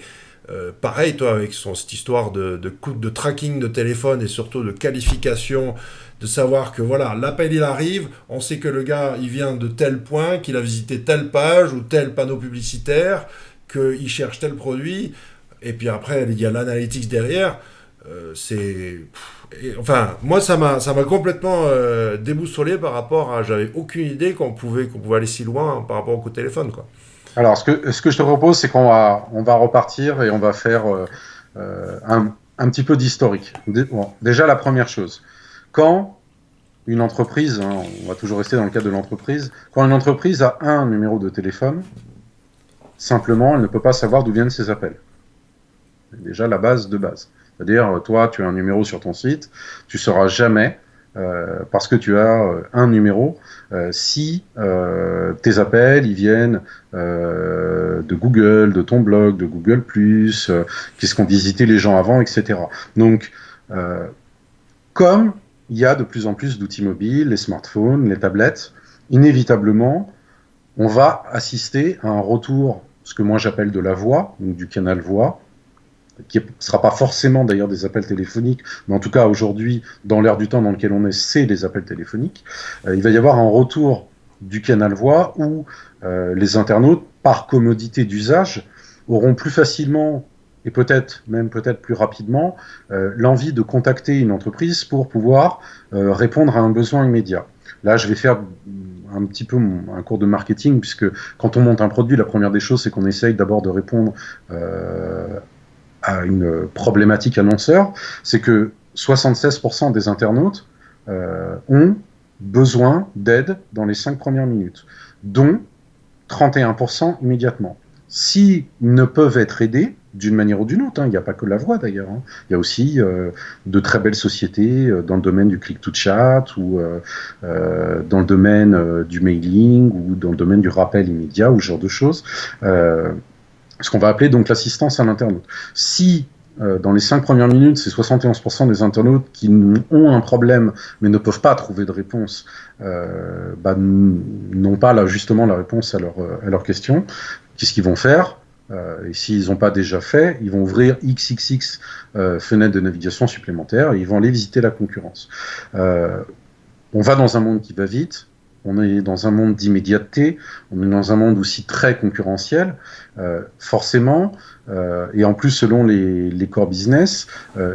pareil, toi, avec cette histoire de tracking de téléphone et surtout de qualification, de savoir que voilà, l'appel il arrive, on sait que le gars il vient de tel point, qu'il a visité telle page ou tel panneau publicitaire, qu'il cherche tel produit. Et puis après, il y a l'analytics derrière. Enfin, moi, ça m'a complètement déboussolé par rapport à. J'avais aucune idée qu'on pouvait aller si loin par rapport au coup de téléphone, quoi. Alors, ce que je te propose, c'est on va repartir et on va faire un petit peu d'historique. Bon, déjà, la première chose, quand une entreprise, hein, on va toujours rester dans le cadre de l'entreprise, quand une entreprise a un numéro de téléphone, simplement, elle ne peut pas savoir d'où viennent ses appels. C'est déjà la base de base. C'est-à-dire, toi, tu as un numéro sur ton site, tu sauras jamais, parce que tu as un numéro, si tes appels, ils viennent de Google, de ton blog, de Google+, qu'est-ce qu'ont visité les gens avant, etc. Donc, comme il y a de plus en plus d'outils mobiles, les smartphones, les tablettes, inévitablement, on va assister à un retour, ce que moi j'appelle de la voix, donc du canal voix, qui ne sera pas forcément d'ailleurs des appels téléphoniques, mais en tout cas aujourd'hui, dans l'ère du temps dans lequel on est, c'est des appels téléphoniques. Il va y avoir un retour du canal voix où les internautes, par commodité d'usage, auront plus facilement et peut-être plus rapidement l'envie de contacter une entreprise pour pouvoir répondre à un besoin immédiat. Là, je vais faire un petit peu un cours de marketing, puisque quand on monte un produit, la première des choses, c'est qu'on essaye d'abord de répondre à une problématique annonceur. C'est que 76% des internautes ont besoin d'aide dans les 5 premières minutes, dont 31% immédiatement. S'ils ne peuvent être aidés, d'une manière ou d'une autre, il n'y a pas que la voix d'ailleurs, il y a aussi de très belles sociétés dans le domaine du click-to-chat ou dans le domaine du mailing ou dans le domaine du rappel immédiat ou ce genre de choses, ce qu'on va appeler donc l'assistance à l'internaute. Si dans les 5 premières minutes, c'est 71% des internautes qui ont un problème mais ne peuvent pas trouver de réponse, n'ont pas là, justement la réponse à leur question. Qu'est-ce qu'ils vont faire et s'ils n'ont pas déjà fait, ils vont ouvrir XXX fenêtres de navigation supplémentaires et ils vont aller visiter la concurrence. On va dans un monde qui va vite, on est dans un monde d'immédiateté, on est dans un monde aussi très concurrentiel, forcément, et en plus selon les core business,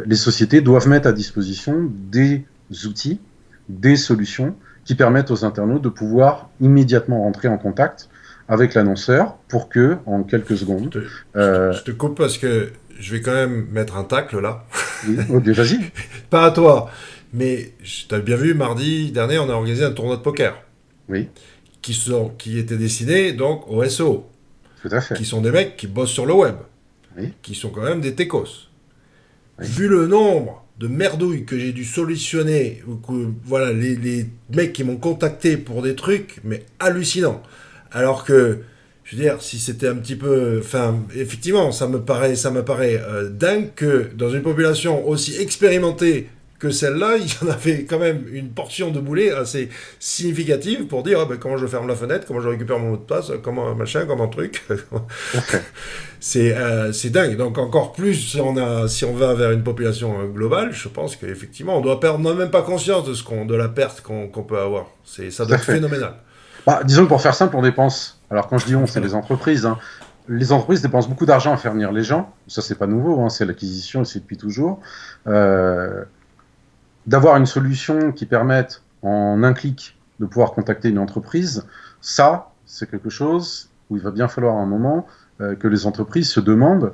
les sociétés doivent mettre à disposition des outils, des solutions qui permettent aux internautes de pouvoir immédiatement rentrer en contact avec l'annonceur pour que, en quelques secondes... Je te coupe parce que je vais quand même mettre un tacle là. Oui, okay, vas-y. Pas à toi, mais tu as bien vu, mardi dernier, on a organisé un tournoi de poker. Oui. Qui était destiné donc aux SEO. Tout à fait. Qui sont des mecs qui bossent sur le web. Oui. Qui sont quand même des techos. Oui. Vu le nombre de merdouilles que j'ai dû solutionner, ou que, voilà, les mecs qui m'ont contacté pour des trucs, mais hallucinants. Alors que, je veux dire, si c'était un petit peu... Enfin, effectivement, ça me paraît dingue que dans une population aussi expérimentée que celle-là, il y en avait quand même une portion de boulet assez significative pour dire comment je ferme la fenêtre, comment je récupère mon mot de passe, comment machin, comment truc. C'est dingue. Donc encore plus si on va vers une population globale, je pense qu'effectivement on n'a même pas conscience de la perte qu'on peut avoir. Ça doit être phénoménal. Disons que pour faire simple, on dépense. Alors quand je dis on, c'est les entreprises. Les entreprises dépensent beaucoup d'argent à faire venir les gens. Ça c'est pas nouveau, c'est l'acquisition et c'est depuis toujours. D'avoir une solution qui permette en un clic de pouvoir contacter une entreprise, ça, c'est quelque chose où il va bien falloir un moment que les entreprises se demandent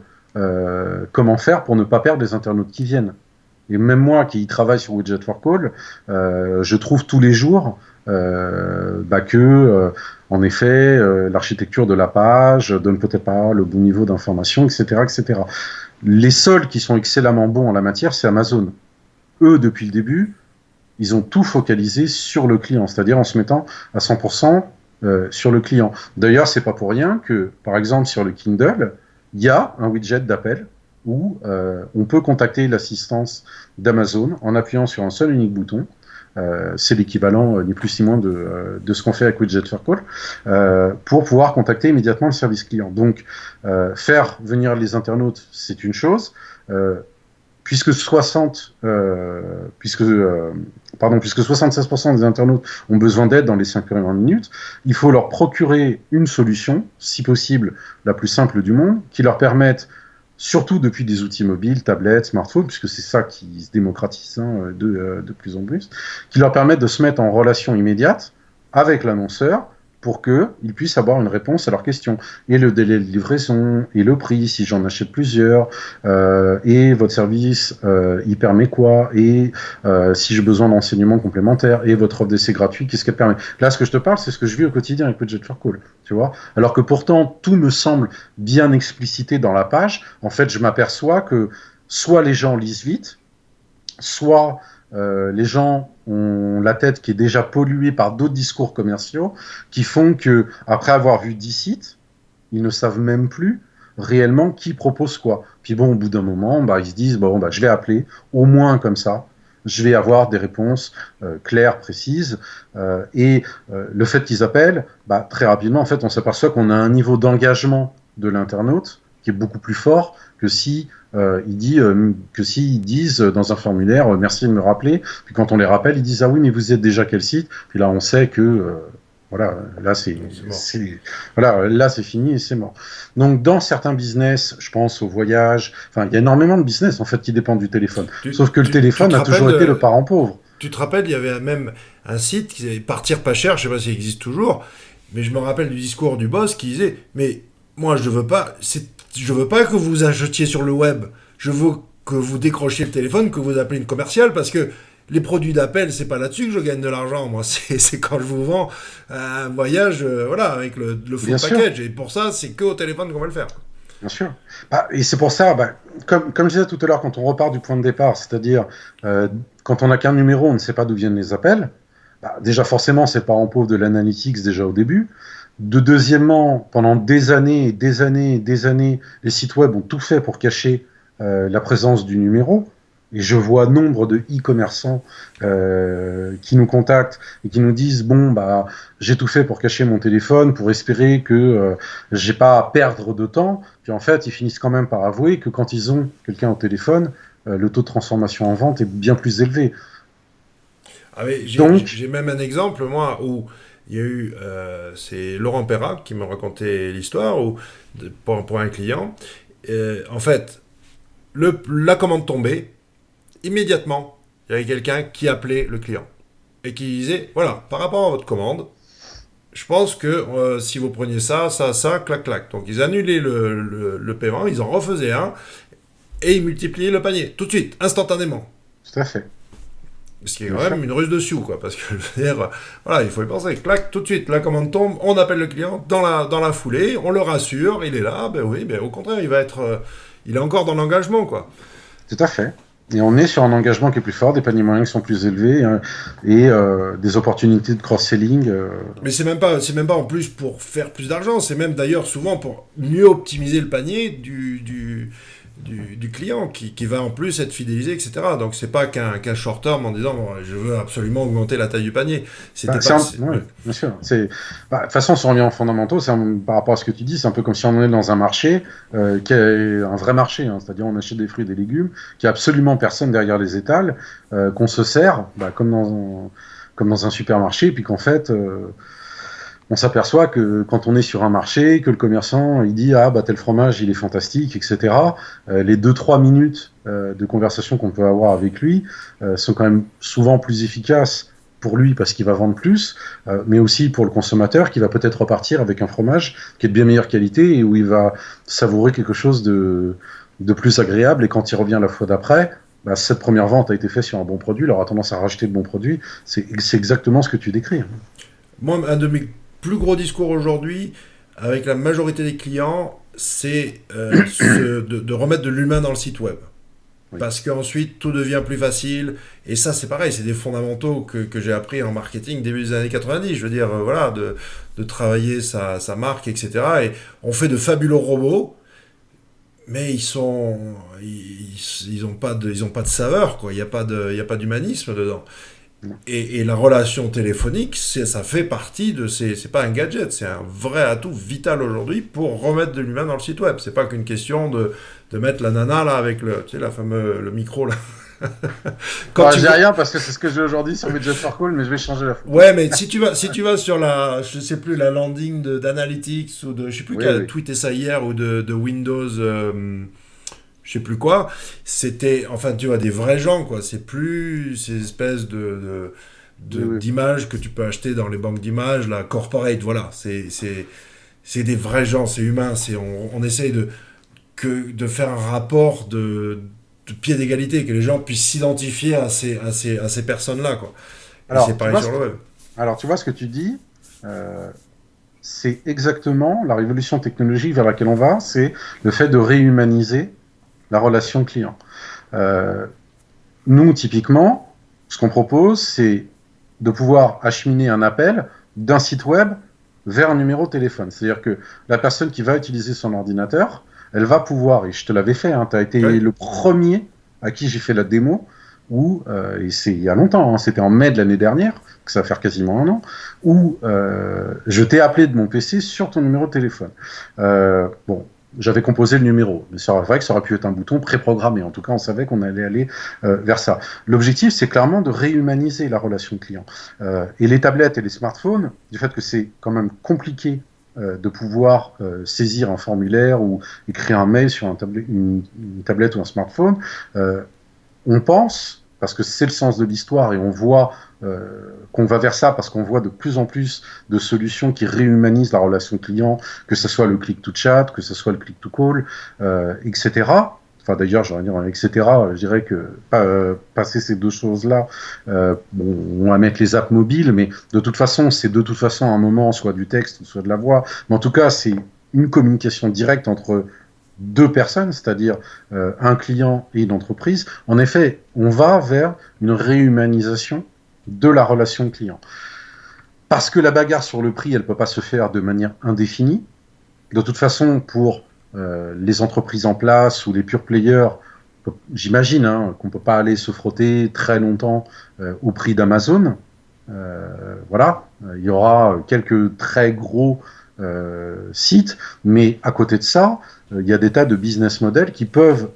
comment faire pour ne pas perdre les internautes qui viennent. Et même moi qui travaille sur Widget for Call, je trouve tous les jours que, en effet, l'architecture de la page donne peut-être pas le bon niveau d'information, etc., etc. Les seuls qui sont excellemment bons en la matière, c'est Amazon. Eux, depuis le début, ils ont tout focalisé sur le client, c'est-à-dire en se mettant à 100% sur le client. D'ailleurs, c'est pas pour rien que, par exemple, sur le Kindle, il y a un widget d'appel où on peut contacter l'assistance d'Amazon en appuyant sur un seul unique bouton. C'est l'équivalent, ni plus ni moins, de ce qu'on fait avec Widget for Call, pour pouvoir contacter immédiatement le service client. Donc, faire venir les internautes, c'est une chose. Puisque 76% des internautes ont besoin d'aide dans les 5 premières minutes, il faut leur procurer une solution, si possible la plus simple du monde, qui leur permette, surtout depuis des outils mobiles, tablettes, smartphones, puisque c'est ça qui se démocratise de plus en plus, qui leur permette de se mettre en relation immédiate avec l'annonceur pour qu'ils puissent avoir une réponse à leurs questions. Et le délai de livraison, et le prix, si j'en achète plusieurs, et votre service, il permet quoi, et si j'ai besoin d'enseignements complémentaires, et votre offre d'essai gratuit, qu'est-ce qu'elle permet. Là, ce que je te parle, c'est ce que je vis au quotidien avec Widget for Call, tu vois. Alors que pourtant, tout me semble bien explicité dans la page. En fait, je m'aperçois que soit les gens lisent vite, soit les gens ont la tête qui est déjà polluée par d'autres discours commerciaux qui font que, après avoir vu 10 sites, ils ne savent même plus réellement qui propose quoi. Puis bon, au bout d'un moment, ils se disent je vais appeler, au moins comme ça, je vais avoir des réponses claires, précises. Et le fait qu'ils appellent, très rapidement, en fait, on s'aperçoit qu'on a un niveau d'engagement de l'internaute qui est beaucoup plus fort que si il dit que s'ils disent dans un formulaire merci de me rappeler, puis quand on les rappelle, ils disent ah oui mais vous êtes déjà quel site, puis là on sait que voilà, là voilà, là c'est fini et c'est mort. Donc dans certains business, je pense au voyage, enfin il y a énormément de business en fait qui dépendent du téléphone. Sauf que le téléphone a toujours été le parent pauvre. Tu te rappelles, il y avait même un site qui s'appelait Partir pas cher, je sais pas s'il existe toujours, mais je me rappelle du discours du boss qui disait mais moi je veux pas que vous achetiez sur le web, je veux que vous décrochiez le téléphone, que vous appelez une commerciale parce que les produits d'appel, c'est pas là-dessus que je gagne de l'argent. Moi, c'est quand je vous vends un voyage, voilà, avec le full package. Et pour ça, c'est que au téléphone qu'on va le faire. Bien sûr. Et c'est pour ça, comme je disais tout à l'heure, quand on repart du point de départ, c'est-à-dire quand on n'a qu'un numéro, on ne sait pas d'où viennent les appels. Déjà, forcément, c'est le parent pauvre de l'analytics déjà au début. Deuxièmement, pendant des années et des années et des années, les sites web ont tout fait pour cacher la présence du numéro. Et je vois nombre de e-commerçants qui nous contactent et qui nous disent bon j'ai tout fait pour cacher mon téléphone, pour espérer que j'ai pas à perdre de temps. Puis en fait, ils finissent quand même par avouer que quand ils ont quelqu'un au téléphone, le taux de transformation en vente est bien plus élevé. Ah mais j'ai même un exemple moi où il y a eu c'est Laurent Perrac qui me racontait l'histoire où pour un client en fait la commande tombait. Immédiatement, il y avait quelqu'un qui appelait le client et qui disait voilà, par rapport à votre commande, je pense que si vous preniez ça, clac, clac. Donc ils annulaient le paiement, ils en refaisaient un et ils multipliaient le panier tout de suite, instantanément. Tout à fait. Ce qui est quand même une ruse de sioux, quoi, parce que je veux dire, voilà, il faut y penser, clac, tout de suite, la commande tombe, on appelle le client dans la foulée, on le rassure, il est là, ben oui, ben au contraire, il est encore dans l'engagement, quoi. Tout à fait. Et on est sur un engagement qui est plus fort, des paniers moyens qui sont plus élevés et des opportunités de cross-selling. Mais c'est même pas en plus pour faire plus d'argent, c'est même d'ailleurs souvent pour mieux optimiser le panier du client qui va en plus être fidélisé, etc. Donc c'est pas qu'un short term en disant bon, je veux absolument augmenter la taille du panier. Bien sûr. De toute façon, si on revient en fondamentaux, par rapport à ce que tu dis, c'est un peu comme si on est dans un marché qui est un vrai marché, hein, c'est-à-dire on achète des fruits et des légumes, qui a absolument personne derrière les étals, qu'on se sert comme dans un supermarché, puis qu'en fait on s'aperçoit que quand on est sur un marché, que le commerçant il dit tel fromage il est fantastique, etc. Les 2-3 minutes de conversation qu'on peut avoir avec lui sont quand même souvent plus efficaces pour lui parce qu'il va vendre plus, mais aussi pour le consommateur qui va peut-être repartir avec un fromage qui est de bien meilleure qualité et où il va savourer quelque chose de plus agréable, et quand il revient la fois d'après, cette première vente a été faite sur un bon produit, il aura tendance à racheter de bons produits. C'est exactement ce que tu décris. Moi, un de mes plus gros discours aujourd'hui, avec la majorité des clients, c'est de remettre de l'humain dans le site web. Oui. Parce qu'ensuite, tout devient plus facile. Et ça, c'est pareil, c'est des fondamentaux que j'ai appris en marketing début des années 90. Je veux dire, voilà, de travailler sa marque, etc. Et on fait de fabuleux robots, mais ils ont pas de saveur, quoi. Il y a pas d'humanisme dedans. Et la relation téléphonique, ça fait partie de c'est pas un gadget, c'est un vrai atout vital aujourd'hui pour remettre de l'humain dans le site web. C'est pas qu'une question de mettre la nana là avec le micro là. Je dis rien parce que c'est ce que j'ai aujourd'hui sur mes Jet for Call, mais je vais changer la photo. Ouais, mais si tu vas sur je sais plus, la landing d'Analytics ou de, je sais plus qui a tweeté ça hier, ou de Windows, je sais plus quoi, c'était, enfin tu vois, des vrais gens, quoi. C'est plus ces espèces d'images que tu peux acheter dans les banques d'images, la corporate, voilà. C'est des vrais gens, c'est humain, on essaye de faire un rapport de pied d'égalité, que les gens puissent s'identifier à ces personnes-là, quoi. Alors, c'est pareil sur le web. Alors, tu vois ce que tu dis, c'est exactement la révolution technologique vers laquelle on va, c'est le fait de réhumaniser la relation client. Nous, typiquement, ce qu'on propose, c'est de pouvoir acheminer un appel d'un site web vers un numéro de téléphone. C'est-à-dire que la personne qui va utiliser son ordinateur, elle va pouvoir, et je te l'avais fait, tu as été le premier à qui j'ai fait la démo, et c'est il y a longtemps, hein, c'était en mai de l'année dernière, que ça va faire quasiment un an, où je t'ai appelé de mon PC sur ton numéro de téléphone. j'avais composé le numéro. Mais c'est vrai que ça aurait pu être un bouton préprogrammé. En tout cas, on savait qu'on allait aller vers ça. L'objectif, c'est clairement de réhumaniser la relation client. Et les tablettes et les smartphones, du fait que c'est quand même compliqué de pouvoir saisir un formulaire ou écrire un mail sur une tablette ou un smartphone, on pense, parce que c'est le sens de l'histoire et on voit qu'on va vers ça parce qu'on voit de plus en plus de solutions qui réhumanisent la relation client, que ce soit le click to chat, que ce soit le click to call, etc. Enfin, d'ailleurs, j'aurais dire etc. Je dirais que passer ces deux choses-là, bon, on va mettre les apps mobiles, mais de toute façon, c'est de toute façon un moment, soit du texte, soit de la voix. Mais en tout cas, c'est une communication directe entre deux personnes, c'est-à-dire un client et une entreprise. En effet, on va vers une réhumanisation de la relation client. Parce que la bagarre sur le prix, elle ne peut pas se faire de manière indéfinie. De toute façon, pour les entreprises en place ou les pure players, j'imagine qu'on ne peut pas aller se frotter très longtemps au prix d'Amazon. Voilà, il y aura quelques très gros sites, mais à côté de ça, il y a des tas de business models qui peuvent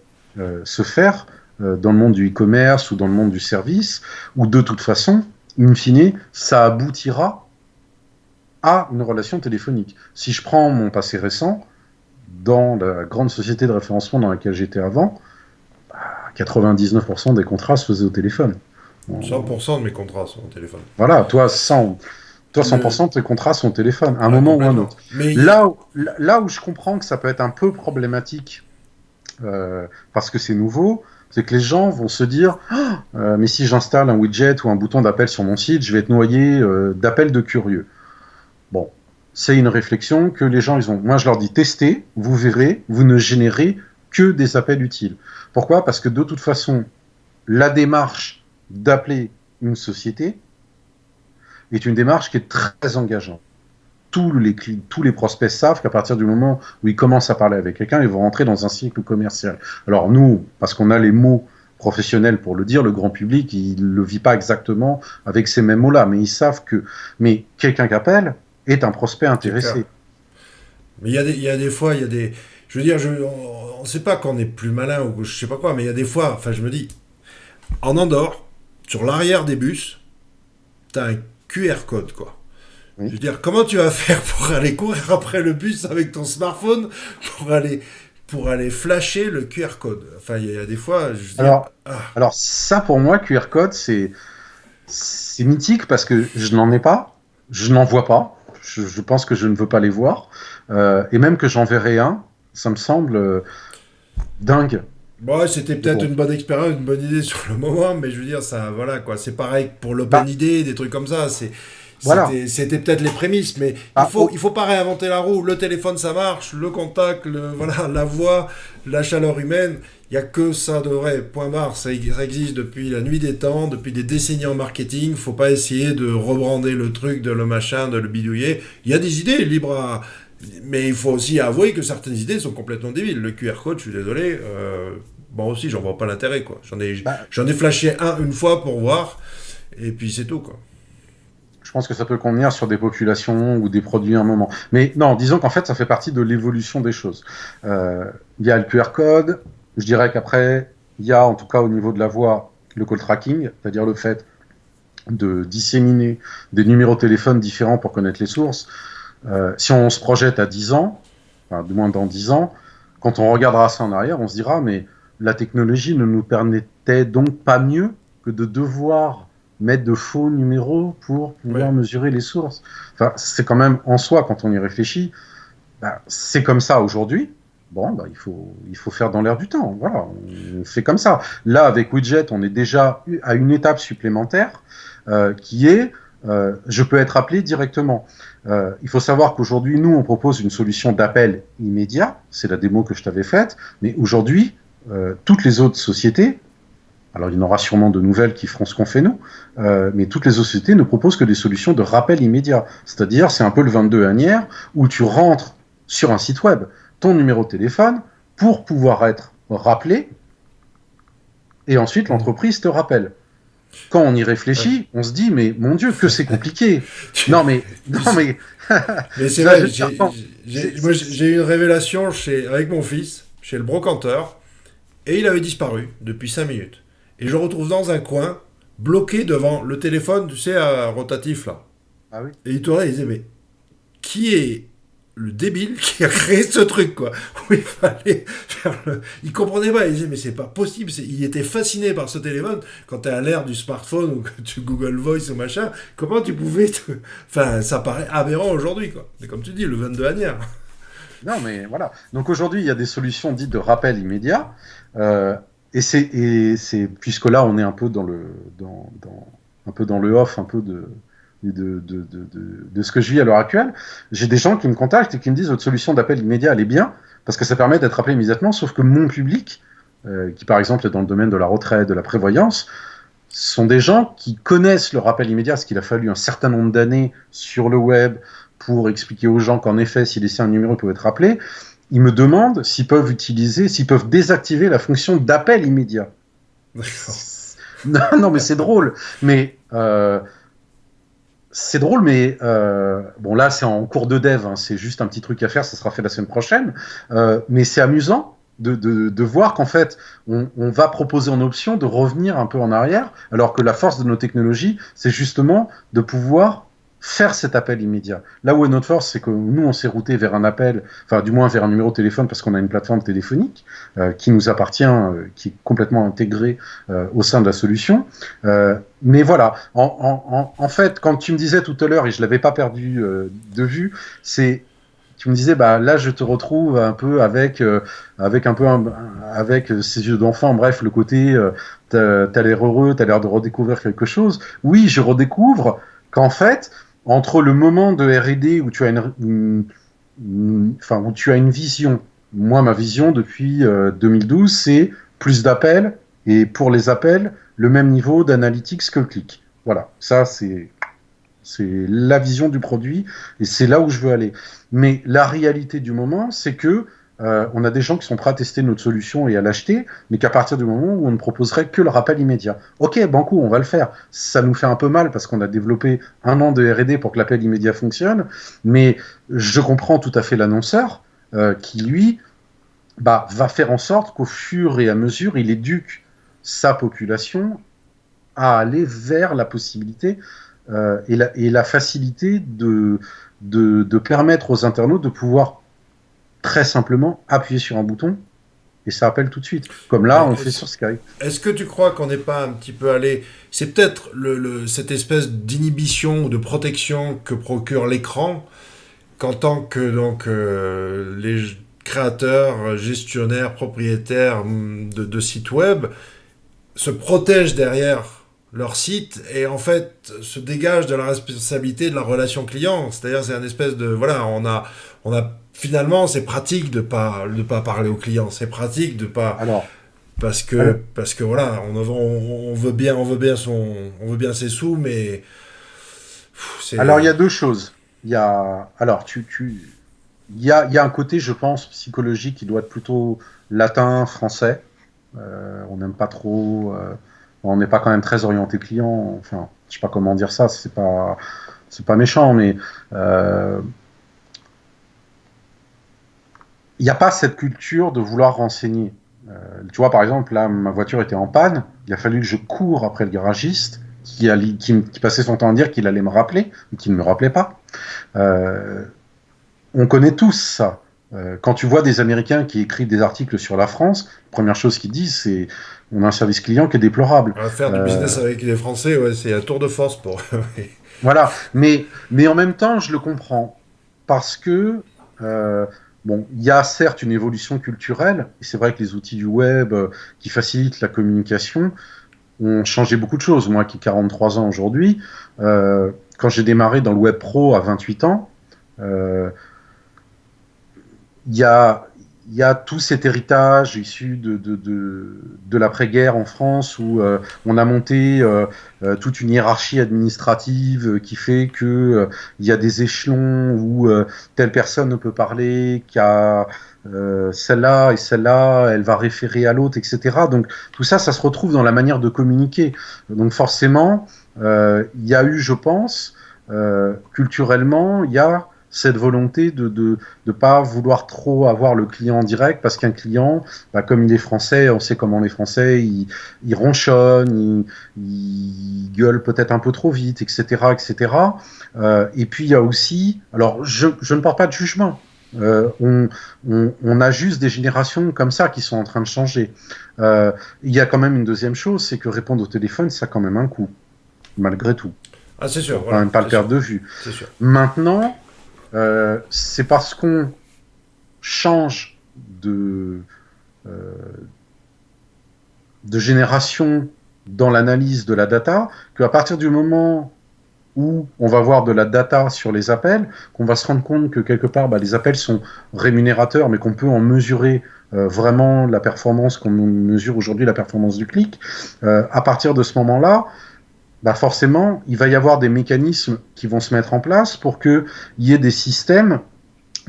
se faire dans le monde du e-commerce ou dans le monde du service, où de toute façon, in fine, ça aboutira à une relation téléphonique. Si je prends mon passé récent, dans la grande société de référencement dans laquelle j'étais avant, 99% des contrats se faisaient au téléphone. 100% de mes contrats sont au téléphone. Voilà, toi 100% de tes contrats sont au téléphone, à un moment ou à un autre. Mais là où je comprends que ça peut être un peu problématique, parce que c'est nouveau, c'est que les gens vont se dire mais si j'installe un widget ou un bouton d'appel sur mon site, je vais être noyé d'appels de curieux. Bon, c'est une réflexion que les gens, ils ont. Moi, je leur dis, testez, vous verrez, vous ne générez que des appels utiles. Pourquoi ? Parce que de toute façon, la démarche d'appeler une société est une démarche qui est très engageante. Tous les prospects savent qu'à partir du moment où ils commencent à parler avec quelqu'un, ils vont rentrer dans un cycle commercial. Alors nous, parce qu'on a les mots professionnels pour le dire, le grand public, il ne le vit pas exactement avec ces mêmes mots-là, mais ils savent que quelqu'un qui appelle est un prospect intéressé. Mais il y a des fois, il y a des... Je veux dire, on ne sait pas qu'on est plus malin ou je sais pas quoi, mais il y a des fois, enfin je me dis, en Andorre, sur l'arrière des bus, t'as un QR code, quoi. Oui. Je veux dire, comment tu vas faire pour aller courir après le bus avec ton smartphone pour aller flasher le QR code? Enfin, il y a des fois, je veux dire... Alors ça, pour moi, QR code, c'est mythique parce que je n'en ai pas, je n'en vois pas, je pense que je ne veux pas les voir, et même que j'en verrai un, ça me semble dingue. Bon, c'était peut-être Bon. une bonne expérience, une bonne idée sur le moment, mais je veux dire, ça, voilà, quoi. C'est pareil pour Bah, l'OpenID, des trucs comme ça. voilà. C'était peut-être les prémices, mais Ah, il faut pas réinventer la roue. Le téléphone, ça marche, le contact, voilà, la voix, la chaleur humaine. Il y a que ça de vrai. Point barre. Ça existe depuis la nuit des temps, depuis des décennies en marketing. Faut pas essayer de rebrander le truc, de le machin, de le bidouiller. Il y a des idées libres à... Mais il faut aussi avouer que certaines idées sont complètement débiles. Le QR code, je suis désolé. Bon aussi, j'en vois pas l'intérêt, quoi. bah, J'en ai flashé une fois pour voir, et puis c'est tout, quoi. je pense que ça peut convenir sur des populations ou des produits à un moment. Mais non, disons qu'en fait, ça fait partie de l'évolution des choses. Il y a le QR code. Je dirais qu'après, il y a, en tout cas au niveau de la voix, le call tracking, c'est-à-dire le fait de disséminer des numéros de téléphone différents pour connaître les sources. Si on se projette à 10 ans, enfin, du moins dans 10 ans, quand on regardera ça en arrière, on se dira, mais la technologie ne nous permettait donc pas mieux que de devoir mettre de faux numéros pour pouvoir Ouais. mesurer les sources. Enfin, c'est quand même en soi, quand on y réfléchit, c'est comme ça aujourd'hui. Bon, il faut faire dans l'air du temps. Voilà, on fait comme ça. Là, avec Widget, on est déjà à une étape supplémentaire qui est je peux être appelé directement. Il faut savoir qu'aujourd'hui, nous, on propose une solution d'appel immédiat. C'est la démo que je t'avais faite. Mais aujourd'hui, toutes les autres sociétés, alors il y en aura sûrement de nouvelles qui feront ce qu'on fait nous, mais toutes les autres sociétés ne proposent que des solutions de rappel immédiat. C'est-à-dire, c'est un peu le 22 anière où tu rentres sur un site web ton numéro de téléphone pour pouvoir être rappelé et ensuite l'entreprise te rappelle. quand on y réfléchit, on se dit, mais mon Dieu, que c'est compliqué. Non, mais, non, mais. Mais c'est Là, je vrai, veux dire, moi, j'ai eu une révélation avec mon fils, chez le brocanteur, et il avait disparu depuis 5 minutes. Et je le retrouve dans un coin, bloqué devant le téléphone, tu sais, à rotatif là. ah oui. Et il tournait, il disait, mais qui est le débile qui a créé ce truc, quoi? Où il fallait faire le... Il comprenait pas, il disait, mais c'est pas possible. Il était fasciné par ce téléphone. Quand t'es à l'ère du smartphone ou que tu Google Voice ou machin, comment tu pouvais te... Enfin, ça paraît aberrant aujourd'hui, quoi. Mais comme tu dis, le 22 anière. Non, mais voilà. Donc aujourd'hui, il y a des solutions dites de rappel immédiat. Et c'est puisque là, on est un peu un peu dans le off, un peu de ce que je vis à l'heure actuelle. J'ai des gens qui me contactent et qui me disent votre solution d'appel immédiat, elle est bien parce que ça permet d'être appelé immédiatement. Sauf que mon public, qui par exemple est dans le domaine de la retraite, de la prévoyance, sont des gens qui connaissent le rappel immédiat, parce qu'il a fallu un certain nombre d'années sur le web pour expliquer aux gens qu'en effet, s'ils laissaient un numéro, ils pouvaient être appelés. Ils me demandent s'ils peuvent désactiver la fonction d'appel immédiat. D'accord. Non, non, mais c'est drôle, mais bon là c'est en cours de dev, hein, c'est juste un petit truc à faire, ça sera fait la semaine prochaine. Mais c'est amusant de voir qu'en fait on va proposer en option de revenir un peu en arrière, alors que la force de nos technologies, c'est justement de pouvoir faire cet appel immédiat. Là où est notre force, c'est que nous on s'est routé vers un appel, enfin du moins vers un numéro de téléphone parce qu'on a une plateforme téléphonique qui nous appartient, qui est complètement intégrée au sein de la solution. Mais voilà, en fait, quand tu me disais tout à l'heure, et je l'avais pas perdu de vue, c'est tu me disais bah là je te retrouve un peu avec ces yeux d'enfant, bref le côté t'as l'air heureux, t'as l'air de redécouvrir quelque chose. Oui, je redécouvre qu'en fait entre le moment de R&D où tu as où tu as une vision. Moi ma vision depuis 2012 c'est plus d'appels et pour les appels le même niveau d'analytics que le clic. Voilà, ça c'est la vision du produit et c'est là où je veux aller. Mais la réalité du moment, c'est que on a des gens qui sont prêts à tester notre solution et à l'acheter, mais qu'à partir du moment où on ne proposerait que le rappel immédiat. Ok, banco, on va le faire. Ça nous fait un peu mal parce qu'on a développé 1 an de R&D pour que l'appel immédiat fonctionne, mais je comprends tout à fait l'annonceur qui, lui, va faire en sorte qu'au fur et à mesure, il éduque sa population à aller vers la possibilité et la facilité de permettre aux internautes de pouvoir très simplement appuyer sur un bouton et ça appelle tout de suite. Comme là, Mais on fait sur Skype. est-ce que tu crois qu'on n'est pas un petit peu allé... C'est peut-être cette espèce d'inhibition ou de protection que procure l'écran qu'en tant que les créateurs, gestionnaires, propriétaires de sites web se protègent derrière leur site et en fait se dégagent de la responsabilité de la relation client. C'est-à-dire c'est un espèce de... Voilà, on a finalement c'est pratique de pas parler au client. C'est pratique de pas... Alors, Parce que voilà, on veut bien, on veut bien ses sous, mais alors, il y c'est... a deux choses. Alors, il y a un côté, je pense, psychologique qui doit être plutôt latin, français. On n'aime pas trop. On n'est pas quand même très orienté client. Enfin, je sais pas comment dire ça. C'est pas méchant, mais il n'y a pas cette culture de vouloir renseigner. Tu vois, par exemple, là, ma voiture était en panne. Il a fallu que je cours après le garagiste qui passait son temps à dire qu'il allait me rappeler, mais qui ne me rappelait pas. Euh, on connaît tous ça. Quand tu vois des Américains qui écrivent des articles sur la France, la première chose qu'ils disent, c'est on a un service client qui est déplorable. Faire du business avec les Français, ouais, c'est un tour de force pour... Voilà. Mais en même temps, je le comprends. Parce que, bon, il y a certes une évolution culturelle, et c'est vrai que les outils du web qui facilitent la communication ont changé beaucoup de choses. Moi qui ai 43 ans aujourd'hui, quand j'ai démarré dans le web pro à 28 ans, il y a, il y a tout cet héritage issu de l'après-guerre en France où on a monté toute une hiérarchie administrative qui fait que il y a des échelons où telle personne ne peut parler qu'à celle-là et celle-là, elle va référer à l'autre, etc. Donc tout ça, ça se retrouve dans la manière de communiquer. Donc forcément, il y a eu, je pense, culturellement, il y a cette volonté de pas vouloir trop avoir le client en direct parce qu'un client, bah, comme il est français, on sait comment les Français, ils ronchonnent, ils gueulent peut-être un peu trop vite, etc., etc. Et puis il y a aussi, alors je ne porte pas de jugement. On a juste des générations comme ça qui sont en train de changer. Il y a quand même une deuxième chose, c'est que répondre au téléphone, ça a quand même un coût, malgré tout. Ah, c'est sûr, Faut quand voilà, même pas le c'est sûr, perdre de vue. c'est sûr. Maintenant, c'est parce qu'on change euh, de génération dans l'analyse de la data qu'à partir du moment où on va voir de la data sur les appels, qu'on va se rendre compte que quelque part, bah, les appels sont rémunérateurs, mais qu'on peut en mesurer vraiment la performance, qu'on mesure aujourd'hui la performance du clic. À partir de ce moment-là, bah forcément, il va y avoir des mécanismes qui vont se mettre en place pour qu'il y ait des systèmes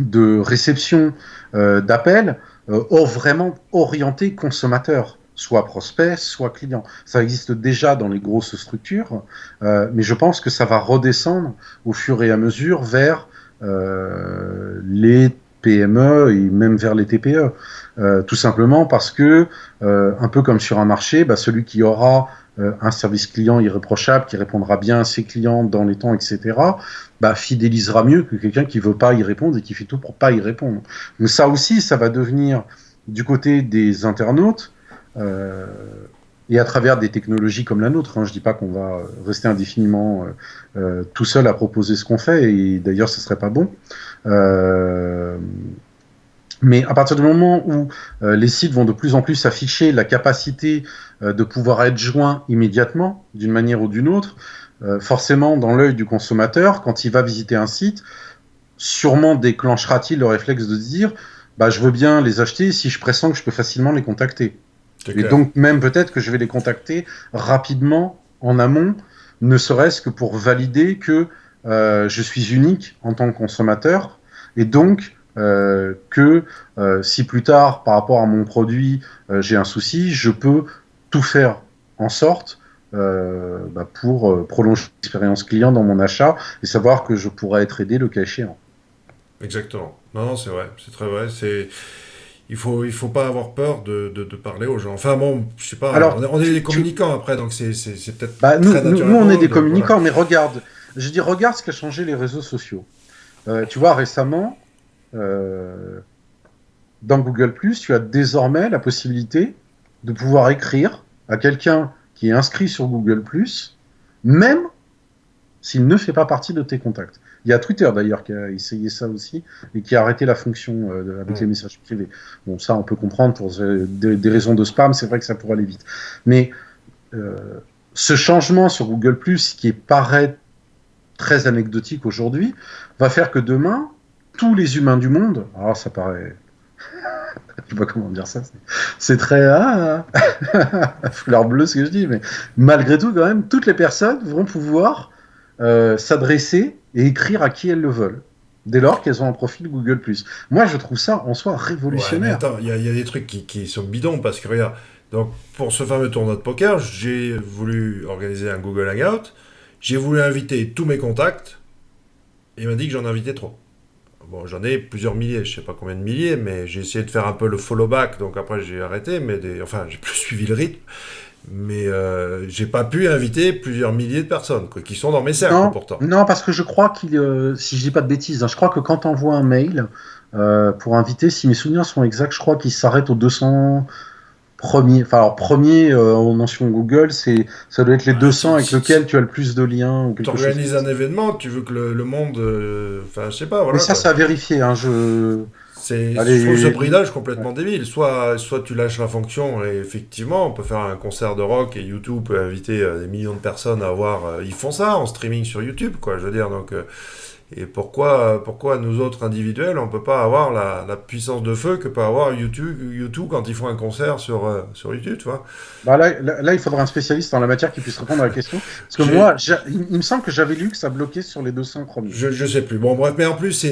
de réception d'appels vraiment orientés consommateurs, soit prospects, soit clients. Ça existe déjà dans les grosses structures, mais je pense que ça va redescendre au fur et à mesure vers les PME et même vers les TPE. Tout simplement parce que, un peu comme sur un marché, bah, celui qui aura un service client irréprochable, qui répondra bien à ses clients dans les temps, etc., bah, fidélisera mieux que quelqu'un qui veut pas y répondre et qui fait tout pour pas y répondre. Mais ça aussi, ça va devenir du côté des internautes euh, et à travers des technologies comme la nôtre. Hein, je dis pas qu'on va rester indéfiniment tout seul à proposer ce qu'on fait, et d'ailleurs, ce serait pas bon. Euh, mais à partir du moment où les sites vont de plus en plus afficher la capacité de pouvoir être joints immédiatement, d'une manière ou d'une autre, forcément, dans l'œil du consommateur, quand il va visiter un site, sûrement déclenchera-t-il le réflexe de se dire bah, je veux bien les acheter si je pressens que je peux facilement les contacter. C'est Et clair. donc, même peut-être que je vais les contacter rapidement en amont, ne serait-ce que pour valider que je suis unique en tant que consommateur. Et donc, que si plus tard, par rapport à mon produit, j'ai un souci, je peux tout faire en sorte bah, pour prolonger l'expérience client dans mon achat et savoir que je pourrais être aidé le cas échéant. Exactement. Non, non, c'est vrai, c'est très vrai. Il faut pas avoir peur de parler aux gens. Enfin bon, je sais pas, Alors, on est des communicants après, donc c'est peut-être bah, très naturel on pour est nous, des donc voilà. communicants, mais regarde, je dis regarde ce qu'a changé les réseaux sociaux. Tu vois, récemment, euh, dans Google+, tu as désormais la possibilité de pouvoir écrire à quelqu'un qui est inscrit sur Google+, même s'il ne fait pas partie de tes contacts. Il y a Twitter d'ailleurs qui a essayé ça aussi et qui a arrêté la fonction avec les Hmm. messages privés. Bon, ça on peut comprendre pour des raisons de spam, c'est vrai que ça pourrait aller vite. Mais euh, ce changement sur Google+, qui paraît très anecdotique aujourd'hui, va faire que demain, tous les humains du monde, alors ça paraît, je sais pas comment dire ça, c'est très fleur bleue ce que je dis, mais malgré tout quand même, toutes les personnes vont pouvoir s'adresser et écrire à qui elles le veulent, dès lors qu'elles ont un profil Google+. Moi, je trouve ça en soi Ouais, mais révolutionnaire. attends, il y a des trucs qui sont bidons parce que regarde, donc pour ce fameux tournoi de poker, j'ai voulu organiser un Google Hangout, j'ai voulu inviter tous mes contacts, et il m'a dit que j'en invitais trop. Bon, j'en ai plusieurs milliers, je sais pas combien de milliers, mais j'ai essayé de faire un peu le follow back, donc après j'ai arrêté, enfin j'ai plus suivi le rythme, mais j'ai pas pu inviter plusieurs milliers de personnes, quoi, qui sont dans mes cercles Non, pourtant. non, parce que je crois si je dis pas de bêtises, hein, je crois que quand tu envoies un mail pour inviter, si mes souvenirs sont exacts, je crois qu'il s'arrête aux 200 premiers. Enfin, alors premier en mention Google, ça doit être les Ouais, 200 avec lequel tu as le plus de liens ou quelque chose t'organises comme un ça. événement, tu veux que le monde, enfin je sais pas, Mais voilà ça, quoi. ça a vérifié. Hein, Je trouve ce allez, bridage ouais. complètement débile. Soit tu lâches la fonction et effectivement, on peut faire un concert de rock et YouTube peut inviter des millions de personnes à voir. Ils font ça en streaming sur YouTube, quoi. Je veux dire, donc Et pourquoi nous autres individuels, on peut pas avoir la puissance de feu que peut avoir YouTube quand ils font un concert sur YouTube, tu vois. Bah là, il faudra un spécialiste en la matière qui puisse répondre à la question. Parce que J'ai, moi, il me semble que j'avais lu que ça bloquait sur les 200 premiers. je sais plus. Bon, bref, mais en plus,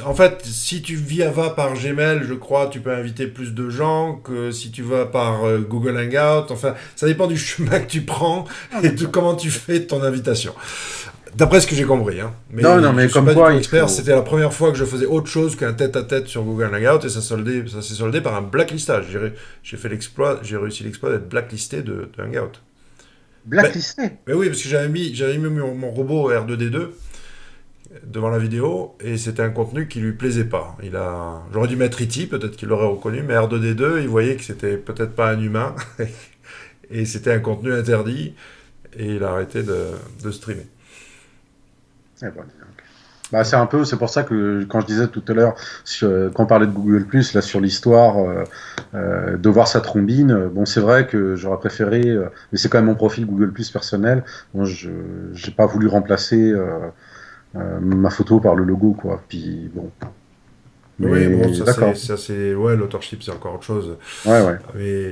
en fait, si tu vas par Gmail, je crois, tu peux inviter plus de gens que si tu vas par Google Hangout. Enfin, ça dépend du chemin que tu prends Ah, et de d'accord. comment tu fais ton invitation. D'après ce que j'ai compris, hein. Non, Mais non, je mais suis comme pas du quoi, tout il expert. faut. C'était la première fois que je faisais autre chose qu'un tête-à-tête sur Google Hangout et ça s'est soldé par un blacklistage. J'ai réussi l'exploit d'être blacklisté de Hangout. Ben, Blacklisté. mais oui, parce que j'avais mis mon robot R2D2 devant la vidéo et c'était un contenu qui lui plaisait pas. J'aurais dû mettre E.T., peut-être qu'il l'aurait reconnu, mais R2D2, il voyait que c'était peut-être pas un humain et c'était un contenu interdit et il a arrêté de streamer. Eh ben, dis donc. Bah, c'est pour ça que quand je disais tout à l'heure, quand on parlait de Google+, là sur l'histoire de voir sa trombine, bon c'est vrai que j'aurais préféré, mais c'est quand même mon profil Google+ personnel, bon, je j'ai pas voulu remplacer ma photo par le logo quoi. Puis bon, Oui, bon, mais d'accord, ouais, l'authorship, c'est encore autre chose. ouais ouais. Mais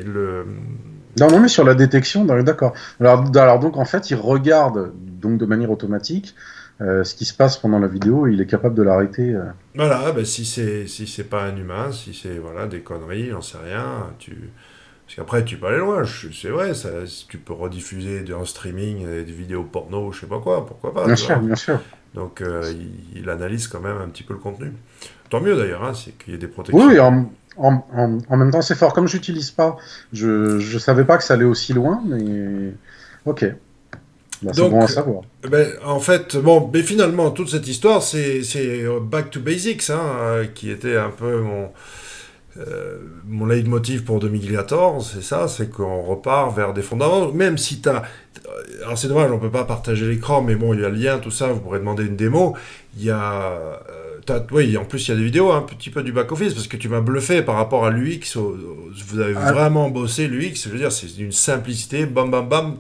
Non non mais sur la détection, d'accord. Alors donc en fait il regarde donc de manière automatique ce qui se passe pendant la vidéo et il est capable de l'arrêter. voilà, ben, si c'est pas un humain, si c'est, voilà, des conneries, j'en sais rien, parce qu'après, tu peux aller loin, c'est vrai, si tu peux rediffuser en streaming des vidéos porno, je sais pas quoi, pourquoi pas, Bien tu sûr, vois. bien sûr. Donc, il analyse quand même un petit peu le contenu. Tant mieux d'ailleurs, hein, c'est qu'il y ait des Oui, protections. oui, en même temps, c'est fort. Comme j'utilise pas, je savais pas que ça allait aussi loin, mais ok, bah, c'est bon à Donc, savoir. ben, en fait, bon, mais finalement, toute cette histoire, c'est Back to Basics, hein, qui était un peu mon leitmotiv pour 2014, c'est ça, c'est qu'on repart vers des fondamentaux. Même si t'as. Alors c'est dommage, on peut pas partager l'écran, mais bon, il y a le lien, tout ça, vous pourrez demander une démo. Il y a. Oui, en plus, il y a des vidéos, un petit peu du back-office, parce que tu m'as bluffé par rapport à l'UX. Vous avez Ah, vraiment bossé l'UX, je veux dire, c'est d'une simplicité, bam bam bam,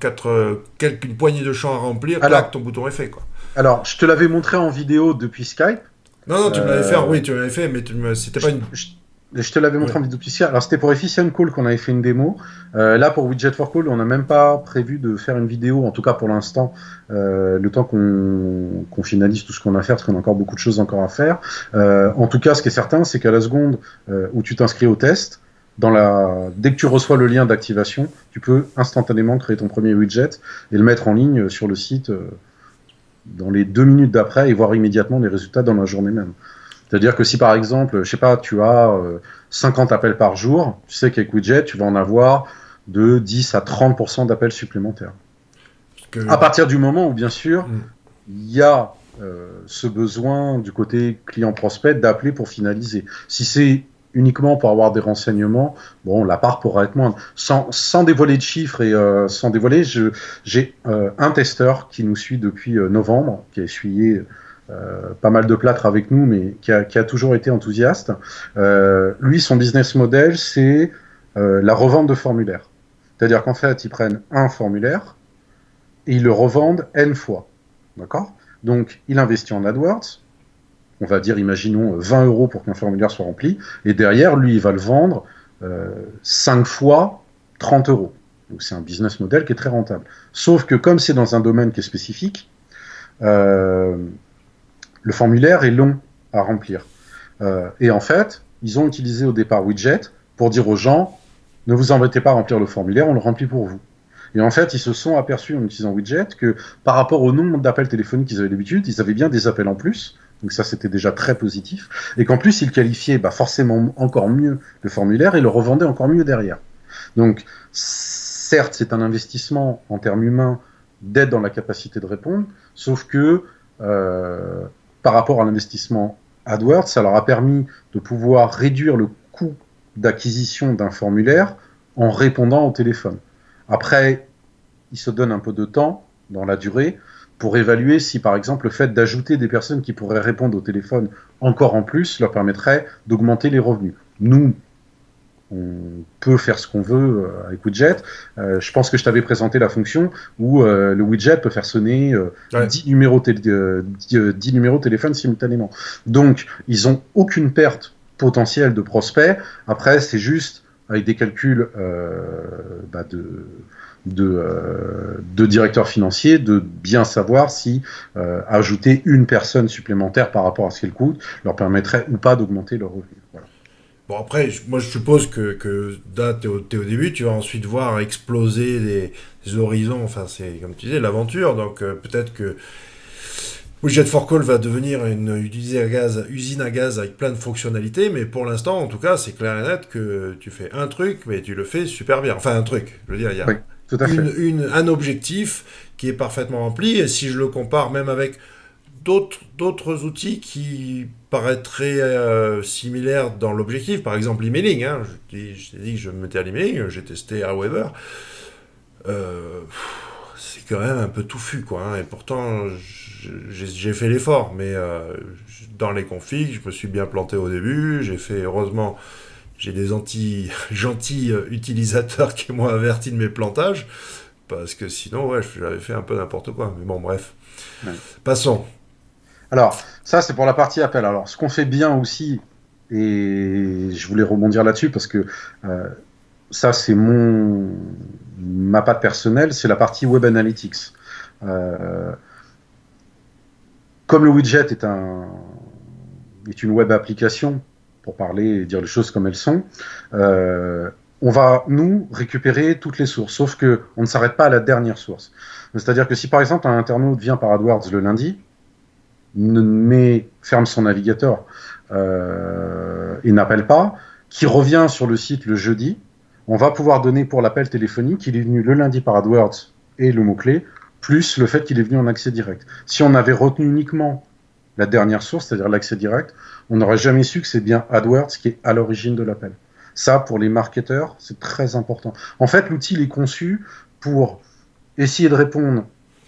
une poignée de champs à remplir, clac, Alors, ton bouton est fait, quoi. alors, je te l'avais montré en vidéo depuis Skype. Non, non, tu me l'avais fait, Euh, oui, tu me l'avais fait, mais c'était je, pas une. je- je te l'avais Ouais. montré en vidéo depuis Skype. Alors, c'était pour Efficient Call qu'on avait fait une démo. Là, pour Widget for Call, on n'a même pas prévu de faire une vidéo, en tout cas pour l'instant, le temps qu'on finalise tout ce qu'on a à faire, parce qu'on a encore beaucoup de choses encore à faire. En tout cas, ce qui est certain, c'est qu'à la seconde où tu t'inscris au test, dès que tu reçois le lien d'activation, tu peux instantanément créer ton premier widget et le mettre en ligne sur le site dans les 2 minutes d'après et voir immédiatement les résultats dans la journée même. C'est-à-dire que si par exemple, je sais pas, tu as 50 appels par jour, tu sais qu'avec Widget, tu vas en avoir de 10 à 30% d'appels supplémentaires. Parce À que. partir du moment où, bien sûr, Hmm. il y a ce besoin du côté client-prospect d'appeler pour finaliser. Si c'est uniquement pour avoir des renseignements, bon, la part pourra être moindre. Sans dévoiler de chiffres et sans dévoiler, j'ai un testeur qui nous suit depuis novembre, qui a essuyé pas mal de plâtre avec nous, mais qui a toujours été enthousiaste. Lui, son business model, c'est la revente de formulaires. C'est-à-dire qu'en fait, ils prennent un formulaire et ils le revendent N fois. D'accord? Donc, il investit en AdWords, on va dire, imaginons 20 euros pour qu'un formulaire soit rempli, et derrière, lui, il va le vendre 5 fois 30 euros. Donc, c'est un business model qui est très rentable. Sauf que, comme c'est dans un domaine qui est spécifique, euh, le formulaire est long à remplir. Et en fait, ils ont utilisé au départ Widget pour dire aux gens, ne vous embêtez pas à remplir le formulaire, on le remplit pour vous. Et en fait, ils se sont aperçus en utilisant Widget que par rapport au nombre d'appels téléphoniques qu'ils avaient d'habitude, ils avaient bien des appels en plus. Donc ça, c'était déjà très positif. Et qu'en plus, ils qualifiaient forcément encore mieux le formulaire et le revendaient encore mieux derrière. Donc, certes, c'est un investissement en termes humains d'être dans la capacité de répondre, sauf que par rapport à l'investissement AdWords, ça leur a permis de pouvoir réduire le coût d'acquisition d'un formulaire en répondant au téléphone. Après, ils se donnent un peu de temps dans la durée pour évaluer si, par exemple, le fait d'ajouter des personnes qui pourraient répondre au téléphone encore en plus leur permettrait d'augmenter les revenus. Nous, on peut faire ce qu'on veut avec widget. Je pense que je t'avais présenté la fonction où le widget peut faire sonner 10 numéros, 10 numéros de téléphone simultanément. Donc, ils ont aucune perte potentielle de prospects. Après, c'est juste avec des calculs de directeur financier, de bien savoir si ajouter une personne supplémentaire par rapport à ce qu'elle coûte leur permettrait ou pas d'augmenter leur revenu. Voilà. Bon, après, moi je suppose que là, t'es au début, tu vas ensuite voir exploser les horizons, enfin, c'est comme tu disais, l'aventure, donc peut-être que Widget for Call va devenir une usine à gaz avec plein de fonctionnalités, mais pour l'instant, en tout cas, c'est clair et net que tu fais un truc, mais tu le fais super bien. Enfin, un truc, je veux dire, il y a Oui, tout à fait. un objectif qui est parfaitement rempli, et si je le compare même avec d'autres outils qui paraîtraient similaires dans l'objectif, par exemple l'emailing, hein, je t'ai dit que je me mettais à l'emailing, j'ai testé Aweber, c'est quand même un peu touffu, quoi, hein, et pourtant j'ai fait l'effort, mais dans les configs, je me suis bien planté au début, heureusement, j'ai des gentils utilisateurs qui m'ont averti de mes plantages, parce que sinon, ouais, j'avais fait un peu n'importe quoi, mais bon, bref. Ouais. Passons. Alors, ça, c'est pour la partie appel. Alors, ce qu'on fait bien aussi, et je voulais rebondir là-dessus parce que ça, c'est ma patte personnelle, c'est la partie Web Analytics. Comme le widget est une web application, pour parler et dire les choses comme elles sont, on va, nous, récupérer toutes les sources, sauf qu'on ne s'arrête pas à la dernière source. C'est-à-dire que si, par exemple, un internaute vient par AdWords le lundi, ferme son navigateur et n'appelle pas, qui revient sur le site le jeudi, on va pouvoir donner pour l'appel téléphonique qu'il est venu le lundi par AdWords et le mot-clé, plus le fait qu'il est venu en accès direct. Si on avait retenu uniquement la dernière source, c'est-à-dire l'accès direct, on n'aurait jamais su que c'est bien AdWords qui est à l'origine de l'appel. Ça, pour les marketeurs, c'est très important. En fait, l'outil est conçu pour essayer de répondre,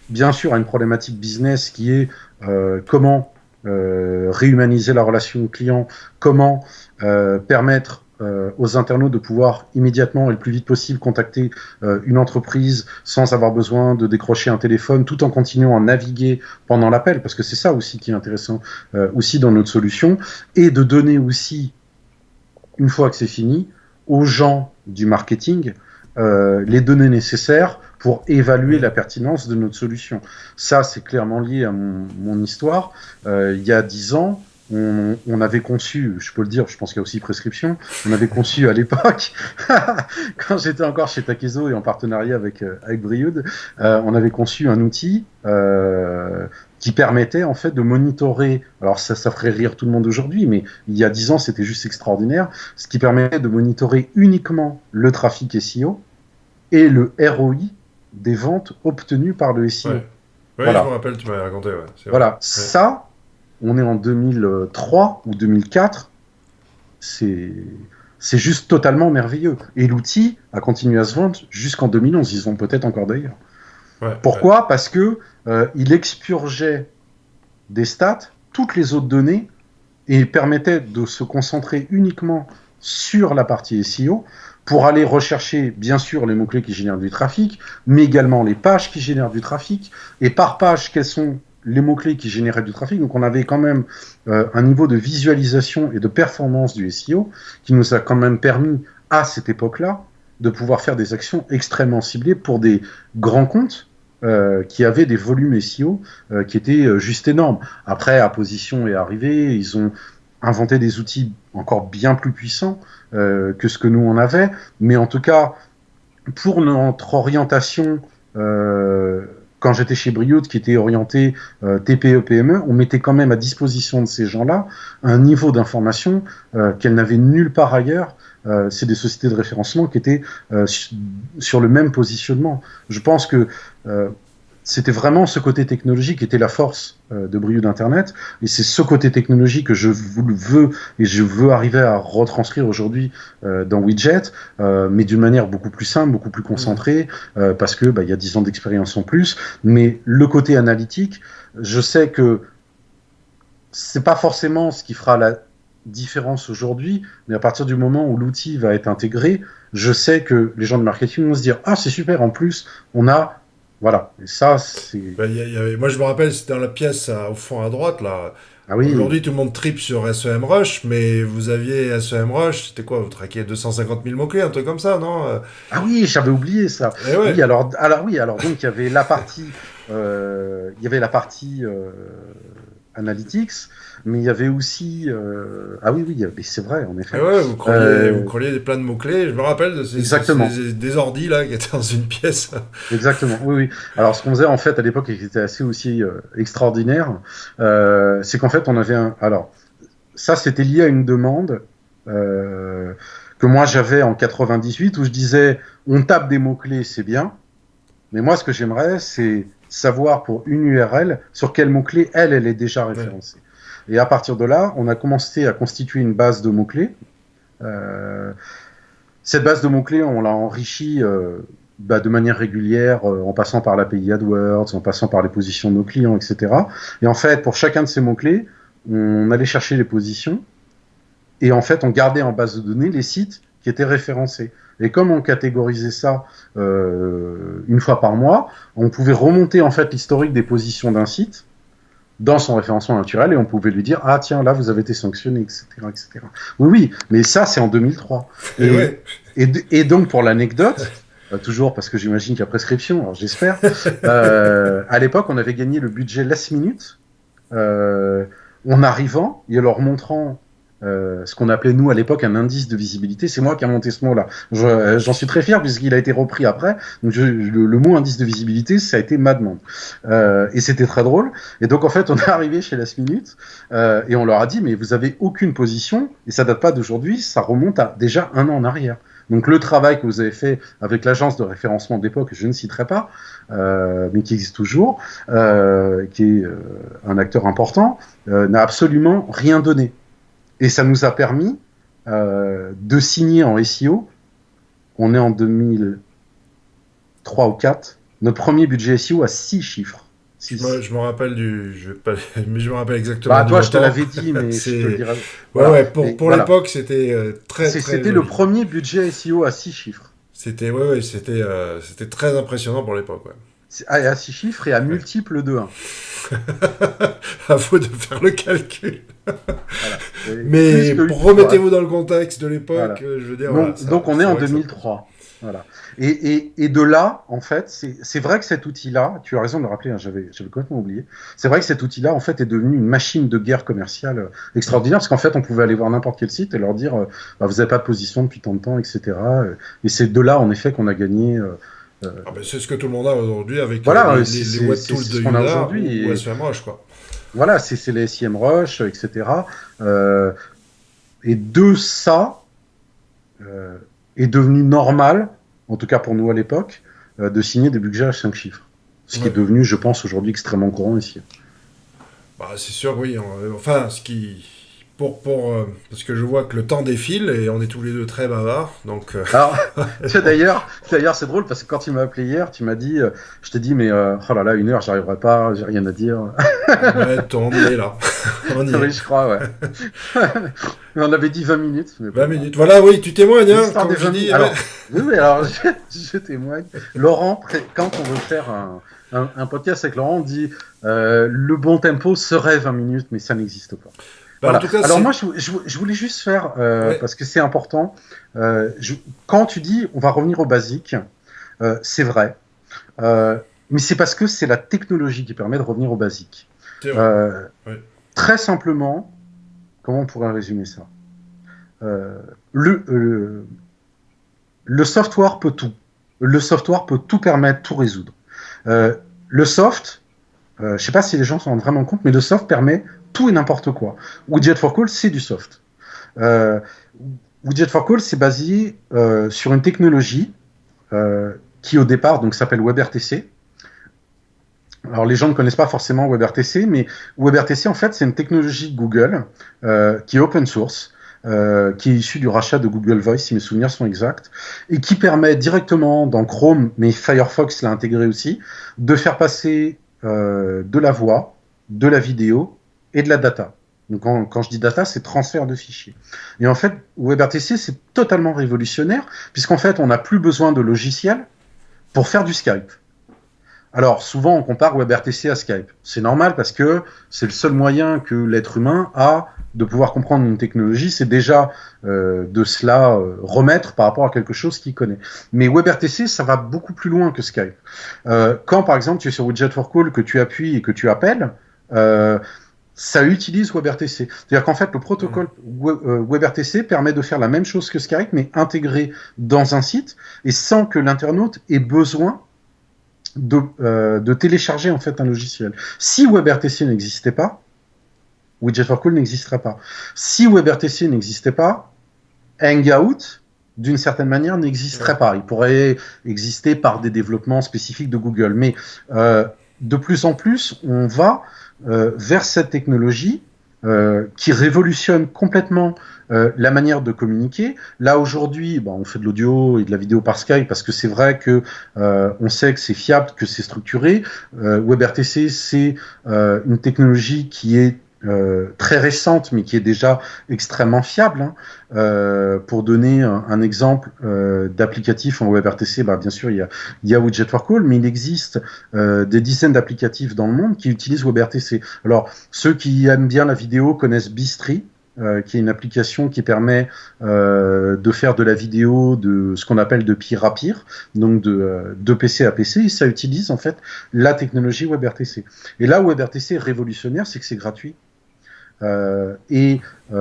bien sûr, à une problématique business qui est comment réhumaniser la relation client, comment permettre aux internautes de pouvoir immédiatement et le plus vite possible contacter une entreprise sans avoir besoin de décrocher un téléphone, tout en continuant à naviguer pendant l'appel, parce que c'est ça aussi qui est intéressant aussi dans notre solution, et de donner aussi, une fois que c'est fini, aux gens du marketing les données nécessaires pour évaluer la pertinence de notre solution. Ça, c'est clairement lié à mon histoire. Il y a 10 ans, on avait conçu, je peux le dire, je pense qu'il y a aussi prescription, on avait conçu à l'époque, quand j'étais encore chez Takezo et en partenariat avec Brioude, on avait conçu un outil qui permettait en fait de monitorer, alors ça ferait rire tout le monde aujourd'hui, mais il y a 10 ans c'était juste extraordinaire, ce qui permettait de monitorer uniquement le trafic SEO et le ROI des ventes obtenues par le SEO. Ouais, voilà. Je me rappelle, tu m'avais raconté. Ouais, voilà, vrai. Ça, on est en 2003 ou 2004, c'est juste totalement merveilleux. Et l'outil a continué à se vendre jusqu'en 2011, ils ont peut-être encore d'ailleurs. Pourquoi ? Parce que il expurgeait des stats, toutes les autres données, et il permettait de se concentrer uniquement sur la partie SEO pour aller rechercher, bien sûr, les mots-clés qui génèrent du trafic, mais également les pages qui génèrent du trafic, et par page, quels sont les mots-clés qui généraient du trafic. Donc on avait quand même un niveau de visualisation et de performance du SEO qui nous a quand même permis, à cette époque-là, de pouvoir faire des actions extrêmement ciblées pour des grands comptes qui avaient des volumes SEO qui étaient juste énormes. Après, Apposition est arrivé, ils ont inventé des outils encore bien plus puissants que ce que nous on avait, mais en tout cas, pour notre orientation, quand j'étais chez Brioude, qui était orienté TPE-PME, on mettait quand même à disposition de ces gens-là un niveau d'information qu'elles n'avaient nulle part ailleurs. C'est des sociétés de référencement qui étaient sur le même positionnement. Je pense que c'était vraiment ce côté technologique qui était la force de Brioude Internet, et c'est ce côté technologique que je veux et je veux arriver à retranscrire aujourd'hui dans Widget, mais d'une manière beaucoup plus simple, beaucoup plus concentrée, parce que y a 10 ans d'expérience en plus. Mais le côté analytique, je sais que c'est pas forcément ce qui fera la différence aujourd'hui, mais à partir du moment où l'outil va être intégré, je sais que les gens de marketing vont se dire, ah, c'est super, en plus, on a, voilà. Et ça, c'est, Ben, moi, je me rappelle, c'était dans la pièce au fond à droite, là. ah oui, Aujourd'hui, tout le monde tripe sur SEMrush, mais vous aviez SEMrush, c'était quoi? Vous traquiez 250 000 mots-clés, un truc comme ça, non? ah oui, j'avais oublié ça. Eh ouais. Oui, alors oui, alors donc il y avait la partie, analytics, mais il y avait aussi, ah oui, oui, c'est vrai, en Eh effet. ouais, vous Euh, crawliez plein de mots-clés. Je me rappelle de exactement. des ordis, là, qui étaient dans une pièce. Exactement, oui, oui. Alors, ce qu'on faisait en fait à l'époque, et qui était assez aussi extraordinaire, c'est qu'en fait, on avait un. Alors, ça, c'était lié à une demande euh, que moi j'avais en 98 où je disais, on tape des mots-clés, c'est bien, mais moi, ce que j'aimerais, c'est savoir pour une URL sur quel mot-clé elle est déjà Ouais. référencée. Et à partir de là, on a commencé à constituer une base de mots-clés. Euh, Cette base de mots-clés, on l'a enrichie de manière régulière, en passant par l'API AdWords, en passant par les positions de nos clients, etc. Et en fait, pour chacun de ces mots-clés, on allait chercher les positions et en fait, on gardait en base de données les sites qui étaient référencés. Et comme on catégorisait ça une fois par mois, on pouvait remonter en fait l'historique des positions d'un site dans son référencement naturel et on pouvait lui dire ah tiens là vous avez été sanctionné, etc., etc. Oui, oui, mais ça c'est en 2003. Et et ouais. et donc pour l'anecdote, toujours parce que j'imagine qu'il y a prescription, alors j'espère, à l'époque on avait gagné le budget last minute en arrivant et en leur montrant ce qu'on appelait nous à l'époque un indice de visibilité. C'est moi qui ai monté ce mot-là. J'en suis très fier puisqu'il a été repris après. Donc le mot indice de visibilité, ça a été ma demande. Et c'était très drôle. Et donc en fait, on est arrivé chez Last Minute et on leur a dit mais vous avez aucune position et ça date pas d'aujourd'hui, ça remonte à déjà un an en arrière. Donc le travail que vous avez fait avec l'agence de référencement d'époque, je ne citerai pas, mais qui existe toujours, qui est un acteur important, n'a absolument rien donné. Et ça nous a permis de signer en SEO, on est en 2003 ou 4, notre premier budget SEO à 6 chiffres. 6. Je me rappelle je vais pas, mais je me rappelle exactement Bah, du toi, je te montant. l'avais dit, mais je te le C'est, dirai. ouais, Voilà. ouais, Et pour voilà. l'époque, c'était très, très C'était le joli. premier budget SEO à 6 chiffres. C'était, ouais, ouais, c'était très impressionnant pour l'époque, ouais. À 6 chiffres et à Ouais. multiples de 1. À vous de faire le calcul. Voilà. Et plus Mais que 8 fois. remettez-vous dans le contexte de l'époque, Voilà. je veux dire, voilà, Donc on est c'est en vrai que ça. 2003. Voilà. Et de là, en fait, c'est vrai que cet outil-là, tu as raison de le rappeler, hein, j'avais complètement oublié, c'est vrai que cet outil-là, en fait, est devenu une machine de guerre commerciale extraordinaire, parce qu'en fait, on pouvait aller voir n'importe quel site et leur dire, bah, vous n'avez pas de position depuis tant de temps, etc. Et c'est de là, en effet, qu'on a gagné. Ah ben, c'est ce que tout le monde a aujourd'hui avec Voilà, les web c'est tools de ce qu'on a Youdar aujourd'hui. ou Et SEMrush, quoi. voilà, c'est les SEMrush, etc. Euh, et de ça, est devenu normal, en tout cas pour nous à l'époque, de signer des budgets à 5 chiffres. Ce qui est Ouais. devenu, je pense, aujourd'hui extrêmement courant ici. Bah, c'est sûr, oui. Enfin, ce qui. Parce que je vois que le temps défile et on est tous les deux très bavards. Donc, Alors, tu sais, d'ailleurs, c'est drôle parce que quand tu m'as appelé hier, tu m'as dit, je t'ai dit, mais oh là là, 1 heure, j'arriverai pas, j'ai rien à dire. ouais, on y est là. On y Oui, est. je crois, ouais. Mais on avait dit 20 minutes, mais 20 bon. minutes. Voilà, oui, tu témoignes, hein, L'histoire comme des je 20 dis. minutes. Ouais. Alors, oui, oui, alors je témoigne. Laurent, quand on veut faire un podcast avec Laurent, on dit le bon tempo serait 20 minutes, mais ça n'existe pas. Bah, en Voilà. tout cas, Alors c'est. moi, je voulais juste faire, Ouais. parce que c'est important, quand tu dis on va revenir au basique, c'est vrai, mais c'est parce que c'est la technologie qui permet de revenir au basique. C'est vrai. Euh, Ouais. Très simplement, comment on pourrait résumer ça euh, le, euh, le software peut tout. Le software peut tout permettre, tout résoudre. Euh, le soft, je ne sais pas si les gens s'en rendent vraiment compte, mais le soft permet tout et n'importe quoi. Widget for Call, c'est du soft. Euh, Widget for Call, c'est basé sur une technologie qui au départ donc s'appelle WebRTC. Alors les gens ne connaissent pas forcément WebRTC, mais WebRTC en fait c'est une technologie de Google qui est open source, qui est issue du rachat de Google Voice si mes souvenirs sont exacts, et qui permet directement dans Chrome, mais Firefox l'a intégré aussi, de faire passer de la voix, de la vidéo et de la data. Donc quand je dis data, c'est transfert de fichiers. Et en fait, WebRTC, c'est totalement révolutionnaire, puisqu'en fait, on n'a plus besoin de logiciel pour faire du Skype. Alors, souvent, on compare WebRTC à Skype. C'est normal parce que c'est le seul moyen que l'être humain a de pouvoir comprendre une technologie. C'est déjà de cela remettre par rapport à quelque chose qu'il connaît. Mais WebRTC, ça va beaucoup plus loin que Skype. Quand, par exemple, tu es sur Widget for Call, que tu appuies et que tu appelles, ça utilise WebRTC. C'est-à-dire qu'en fait, le protocole WebRTC permet de faire la même chose que Skype, mais intégré dans un site et sans que l'internaute ait besoin de télécharger en fait un logiciel. Si WebRTC n'existait pas, Widget for Call n'existerait pas. Si WebRTC n'existait pas, Hangout, d'une certaine manière, n'existerait pas. Il pourrait exister par des développements spécifiques de Google. Mais de plus en plus, on va vers cette technologie qui révolutionne complètement la manière de communiquer. Là aujourd'hui, on fait de l'audio et de la vidéo par Skype parce que c'est vrai que on sait que c'est fiable, que c'est structuré. WebRTC, c'est une technologie qui est très récente, mais qui est déjà extrêmement fiable. Pour donner un exemple d'applicatif en WebRTC, bien sûr, il y a Widget for Call, mais il existe des dizaines d'applicatifs dans le monde qui utilisent WebRTC. Alors, ceux qui aiment bien la vidéo connaissent Bistri, qui est une application qui permet de faire de la vidéo de ce qu'on appelle de peer à peer, donc de PC à PC, et ça utilise en fait la technologie WebRTC. Et là, WebRTC est révolutionnaire, c'est que c'est gratuit.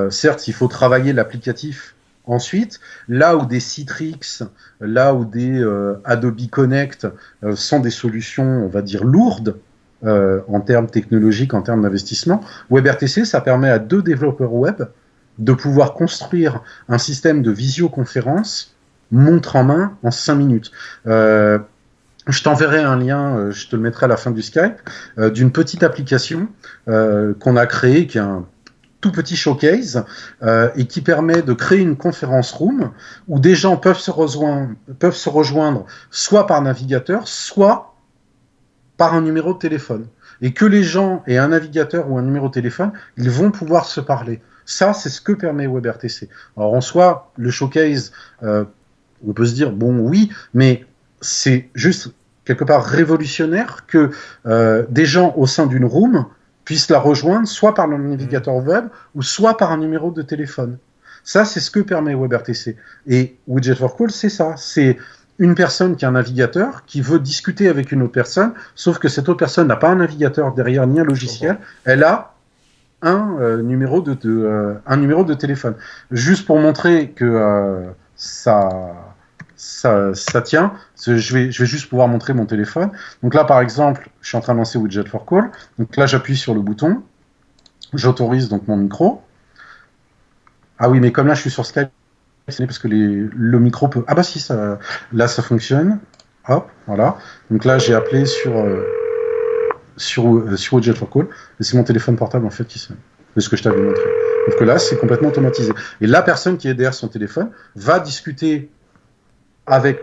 Certes, il faut travailler l'applicatif ensuite. Là où des Citrix, là où des Adobe Connect sont des solutions, on va dire, lourdes en termes technologiques, en termes d'investissement, WebRTC, ça permet à 2 développeurs web de pouvoir construire un système de visioconférence montre en main en 5 minutes. Je t'enverrai un lien, je te le mettrai à la fin du Skype, d'une petite application qu'on a créée, qui est un tout petit showcase, et qui permet de créer une conférence room où des gens peuvent se rejoindre soit par navigateur, soit par un numéro de téléphone. Et que les gens aient un navigateur ou un numéro de téléphone, ils vont pouvoir se parler. Ça, c'est ce que permet WebRTC. Alors en soi, le showcase, on peut se dire, bon oui, mais c'est juste quelque part révolutionnaire que des gens au sein d'une room puissent la rejoindre soit par le navigateur web ou soit par un numéro de téléphone. Ça, c'est ce que permet WebRTC. Et Widget for Call, c'est ça. C'est une personne qui a un navigateur qui veut discuter avec une autre personne, sauf que cette autre personne n'a pas un navigateur derrière ni un logiciel. Elle a un numéro de téléphone. Juste pour montrer que ça tient. Je vais juste pouvoir montrer mon téléphone. Donc là, par exemple, je suis en train de lancer Widget for Call. Donc là, j'appuie sur le bouton. J'autorise donc mon micro. Ah oui, mais comme là, je suis sur Skype, c'est parce que le micro peut... Ah bah si, là, ça fonctionne. Hop, voilà. Donc là, j'ai appelé sur Widget for Call. Et c'est mon téléphone portable, en fait, qui sonne. C'est ce que je t'avais montré. Sauf que là, c'est complètement automatisé. Et la personne qui est derrière son téléphone va discuter avec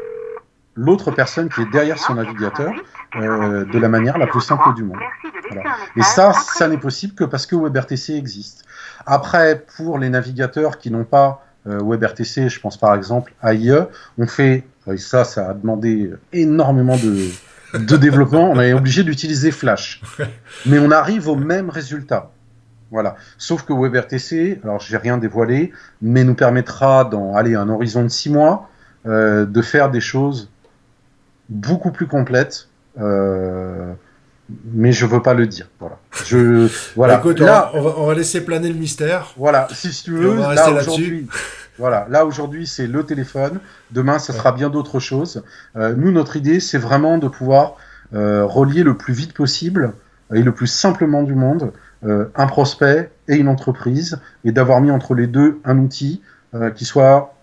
l'autre personne qui est derrière son navigateur de la manière la plus simple du monde. Voilà. Et ça n'est possible que parce que WebRTC existe. Après, pour les navigateurs qui n'ont pas WebRTC, je pense par exemple à IE, on fait, et ça a demandé énormément de développement, on est obligé d'utiliser Flash. Mais on arrive au même résultat. Voilà. Sauf que WebRTC, alors je vais rien dévoiler, mais nous permettra dans un horizon de 6 mois de faire des choses beaucoup plus complètes, mais je veux pas le dire. Voilà. Écoute, là, on va laisser planer le mystère. Voilà, si tu veux, là aujourd'hui, c'est le téléphone. Demain, ça sera bien d'autres choses. Nous, notre idée, c'est vraiment de pouvoir relier le plus vite possible et le plus simplement du monde un prospect et une entreprise, et d'avoir mis entre les deux un outil qui soit,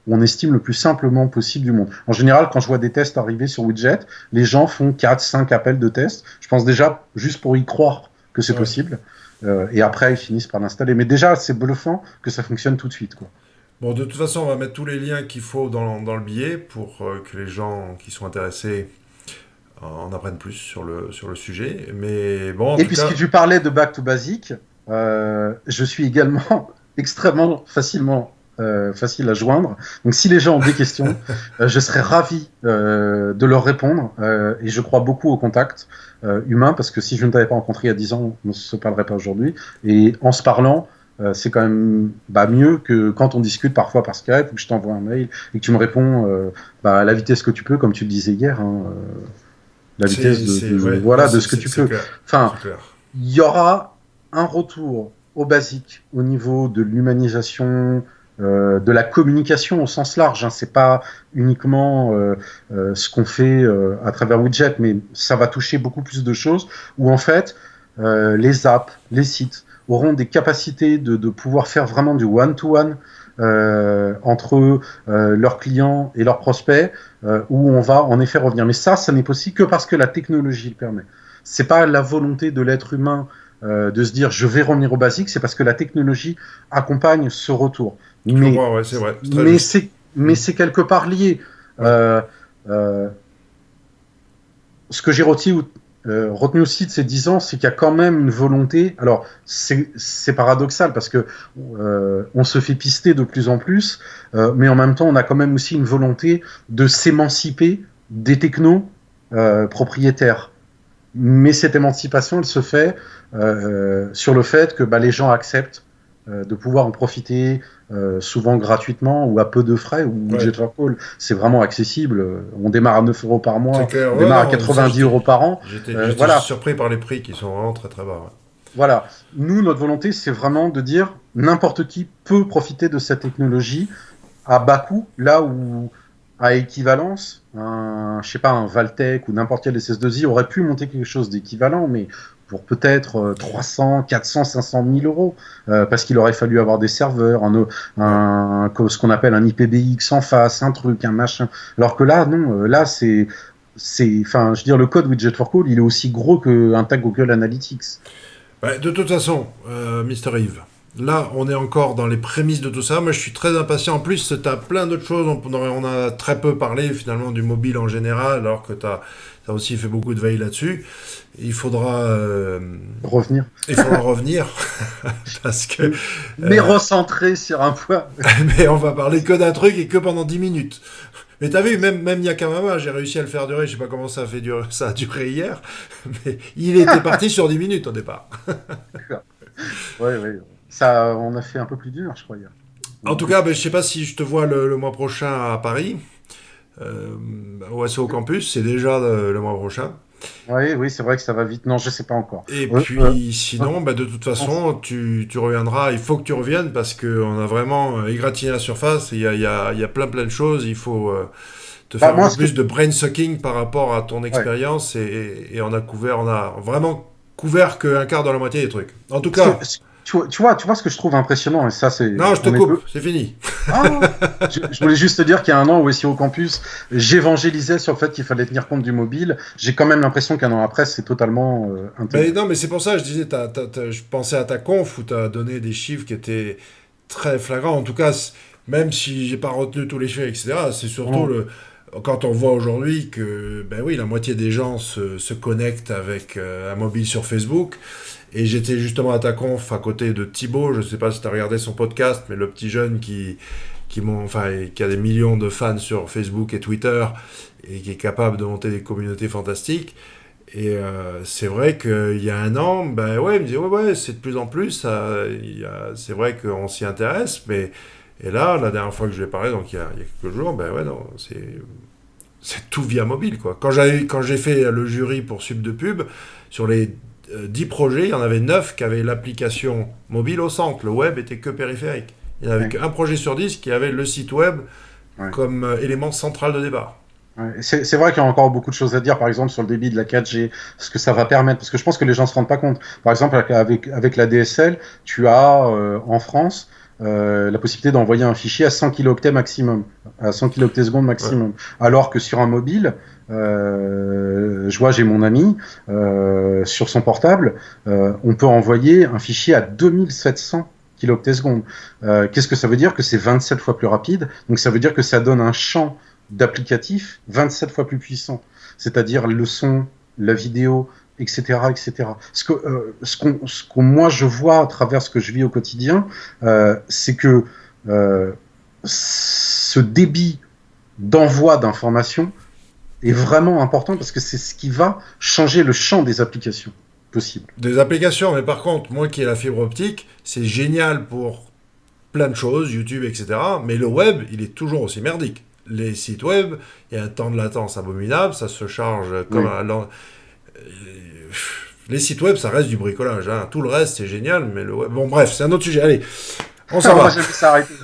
on estime, le plus simplement possible du monde. En général, quand je vois des tests arriver sur Widget, les gens font 4-5 appels de tests. Je pense déjà, juste pour y croire que c'est possible, et après, ils finissent par l'installer. Mais déjà, c'est bluffant que ça fonctionne tout de suite, quoi. Bon, de toute façon, on va mettre tous les liens qu'il faut dans le billet pour que les gens qui sont intéressés en apprennent plus sur le sujet. Mais bon, et puisque tu parlais de Back to Basic, Je suis également extrêmement facile à joindre. Donc, si les gens ont des questions, je serais ravi de leur répondre. Et je crois beaucoup au contact humain, parce que si je ne t'avais pas rencontré il y a 10 ans, on ne se parlerait pas aujourd'hui. Et en se parlant, c'est quand même mieux que quand on discute parfois par Skype ou que je t'envoie un mail et que tu me réponds à la vitesse que tu peux, comme tu le disais hier. La vitesse de ce que tu peux. Clair. Enfin, il y aura un retour au basique au niveau de l'humanisation, de la communication au sens large. Hein. C'est pas uniquement ce qu'on fait à travers Widget, mais ça va toucher beaucoup plus de choses où en fait les apps, les sites auront des capacités de pouvoir faire vraiment du one-to-one entre leurs clients et leurs prospects, où on va en effet revenir. Mais ça n'est possible que parce que la technologie le permet. C'est pas la volonté de l'être humain de se dire je vais revenir au basique, c'est parce que la technologie accompagne ce retour. C'est vrai. Mais c'est quelque part lié. Ouais. Ce que j'ai retenu aussi de ces 10 ans, c'est qu'il y a quand même une volonté. Alors, c'est paradoxal parce que on se fait pister de plus en plus, mais en même temps, on a quand même aussi une volonté de s'émanciper des technos propriétaires. Mais cette émancipation, elle se fait sur le fait que les gens acceptent de pouvoir en profiter souvent gratuitement ou à peu de frais. Ou Widget for Call, c'est vraiment accessible. On démarre à 9 € par mois, on démarre à 90 € par an. J'étais surpris par les prix qui sont vraiment très très bas. Ouais. Voilà. Nous, notre volonté, c'est vraiment de dire n'importe qui peut profiter de cette technologie à bas coût, là où à équivalence, un Valtech ou n'importe quel SS2I aurait pu monter quelque chose d'équivalent, mais pour peut-être 300, 400, 500 000 euros, parce qu'il aurait fallu avoir des serveurs, ce qu'on appelle un IPBX en face, un truc, un machin. Alors que là, non, là, le code Widget for Call, il est aussi gros qu'un tag Google Analytics. De toute façon, Mr. Yves, là, on est encore dans les prémices de tout ça. Moi, je suis très impatient. En plus, tu as plein d'autres choses. On a très peu parlé, finalement, du mobile en général, alors que tu as aussi fait beaucoup de veille là-dessus. Il faudra revenir. Parce que... Mais recentrer sur un point. Mais on va parler que d'un truc et que pendant 10 minutes. Mais t'as vu, même Yakamama, j'ai réussi à le faire durer. Je sais pas comment ça a duré hier. Mais il était parti sur 10 minutes au départ. Oui. Ça, on a fait un peu plus d'1 heure, je crois, hier. En tout cas, je sais pas si je te vois le mois prochain à Paris, au SO Campus, c'est déjà le mois prochain. Oui, c'est vrai que ça va vite. Non, je sais pas encore. Et puis, sinon, de toute façon, tu reviendras. Il faut que tu reviennes parce qu'on a vraiment égratigné la surface. Il y a plein de choses. Il faut te faire un peu plus de brain-sucking par rapport à ton expérience. Et on a vraiment couvert qu'un quart dans la moitié des trucs. En tout cas... Tu vois ce que je trouve impressionnant, et ça c'est... Non, je te coupe, c'est fini. Je voulais juste te dire qu'il y a un an au SEO Campus, j'évangélisais sur le fait qu'il fallait tenir compte du mobile. J'ai quand même l'impression qu'un an après, c'est totalement intégré. Non, mais c'est pour ça que je disais, je pensais à ta conf où tu as donné des chiffres qui étaient très flagrants. En tout cas, même si j'ai pas retenu tous les chiffres, etc., c'est surtout quand on voit aujourd'hui que la moitié des gens se connectent avec un mobile sur Facebook. Et j'étais justement à ta conf à côté de Thibaut, je ne sais pas si tu as regardé son podcast, mais le petit jeune qui a des millions de fans sur Facebook et Twitter et qui est capable de monter des communautés fantastiques. Et c'est vrai qu'il y a un an, il me disait c'est de plus en plus, c'est vrai qu'on s'y intéresse, mais et là, la dernière fois que je lui ai parlé, donc il y a quelques jours, c'est tout via mobile, quoi. Quand j'ai fait le jury pour Sub de Pub, sur les 10 projets, il y en avait 9 qui avaient l'application mobile au centre. Le web était que périphérique. Il n'y en avait qu'un projet sur 10 qui avait le site web comme élément central de départ. C'est vrai qu'il y a encore beaucoup de choses à dire, par exemple sur le débit de la 4G, ce que ça va permettre, parce que je pense que les gens ne se rendent pas compte. Par exemple, avec la DSL, tu as en France la possibilité d'envoyer un fichier à 100 kilooctets maximum, à 100 kilooctets secondes maximum. Alors que sur un mobile, je vois, j'ai mon ami, sur son portable, on peut envoyer un fichier à 2700 kilooctets secondes. Qu'est-ce que ça veut dire? Que c'est 27 fois plus rapide. Donc ça veut dire que ça donne un champ d'applicatifs 27 fois plus puissant. C'est-à-dire le son, la vidéo, etc., etc. Ce que moi je vois à travers ce que je vis au quotidien, c'est que ce débit d'envoi d'informations est vraiment important parce que c'est ce qui va changer le champ des applications possibles. Des applications, mais par contre, moi qui ai la fibre optique, c'est génial pour plein de choses, YouTube, etc. Mais le web, il est toujours aussi merdique. Les sites web, il y a un temps de latence abominable, ça se charge comme Oui. les sites web, ça reste du bricolage. Hein. Tout le reste, c'est génial, mais le web... Bon, bref, c'est un autre sujet. Allez, on s'en Moi va. j'ai vu ça arrêter.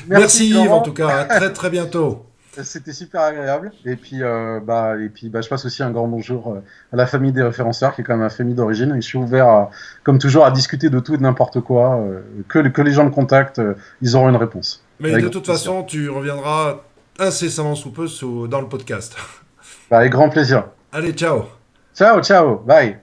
Merci Merci Yves, en tout Laurent. cas. À très très bientôt. C'était super agréable. Je passe aussi un grand bonjour à la famille des référenceurs, qui est quand même ma famille d'origine. Et je suis ouvert, comme toujours, à discuter de tout et de n'importe quoi. Que les gens me contactent, ils auront une réponse. Mais Avec de grand toute plaisir. façon, tu reviendras incessamment sous peu dans le podcast. Avec grand plaisir. Allez, ciao. Ciao, ciao, bye.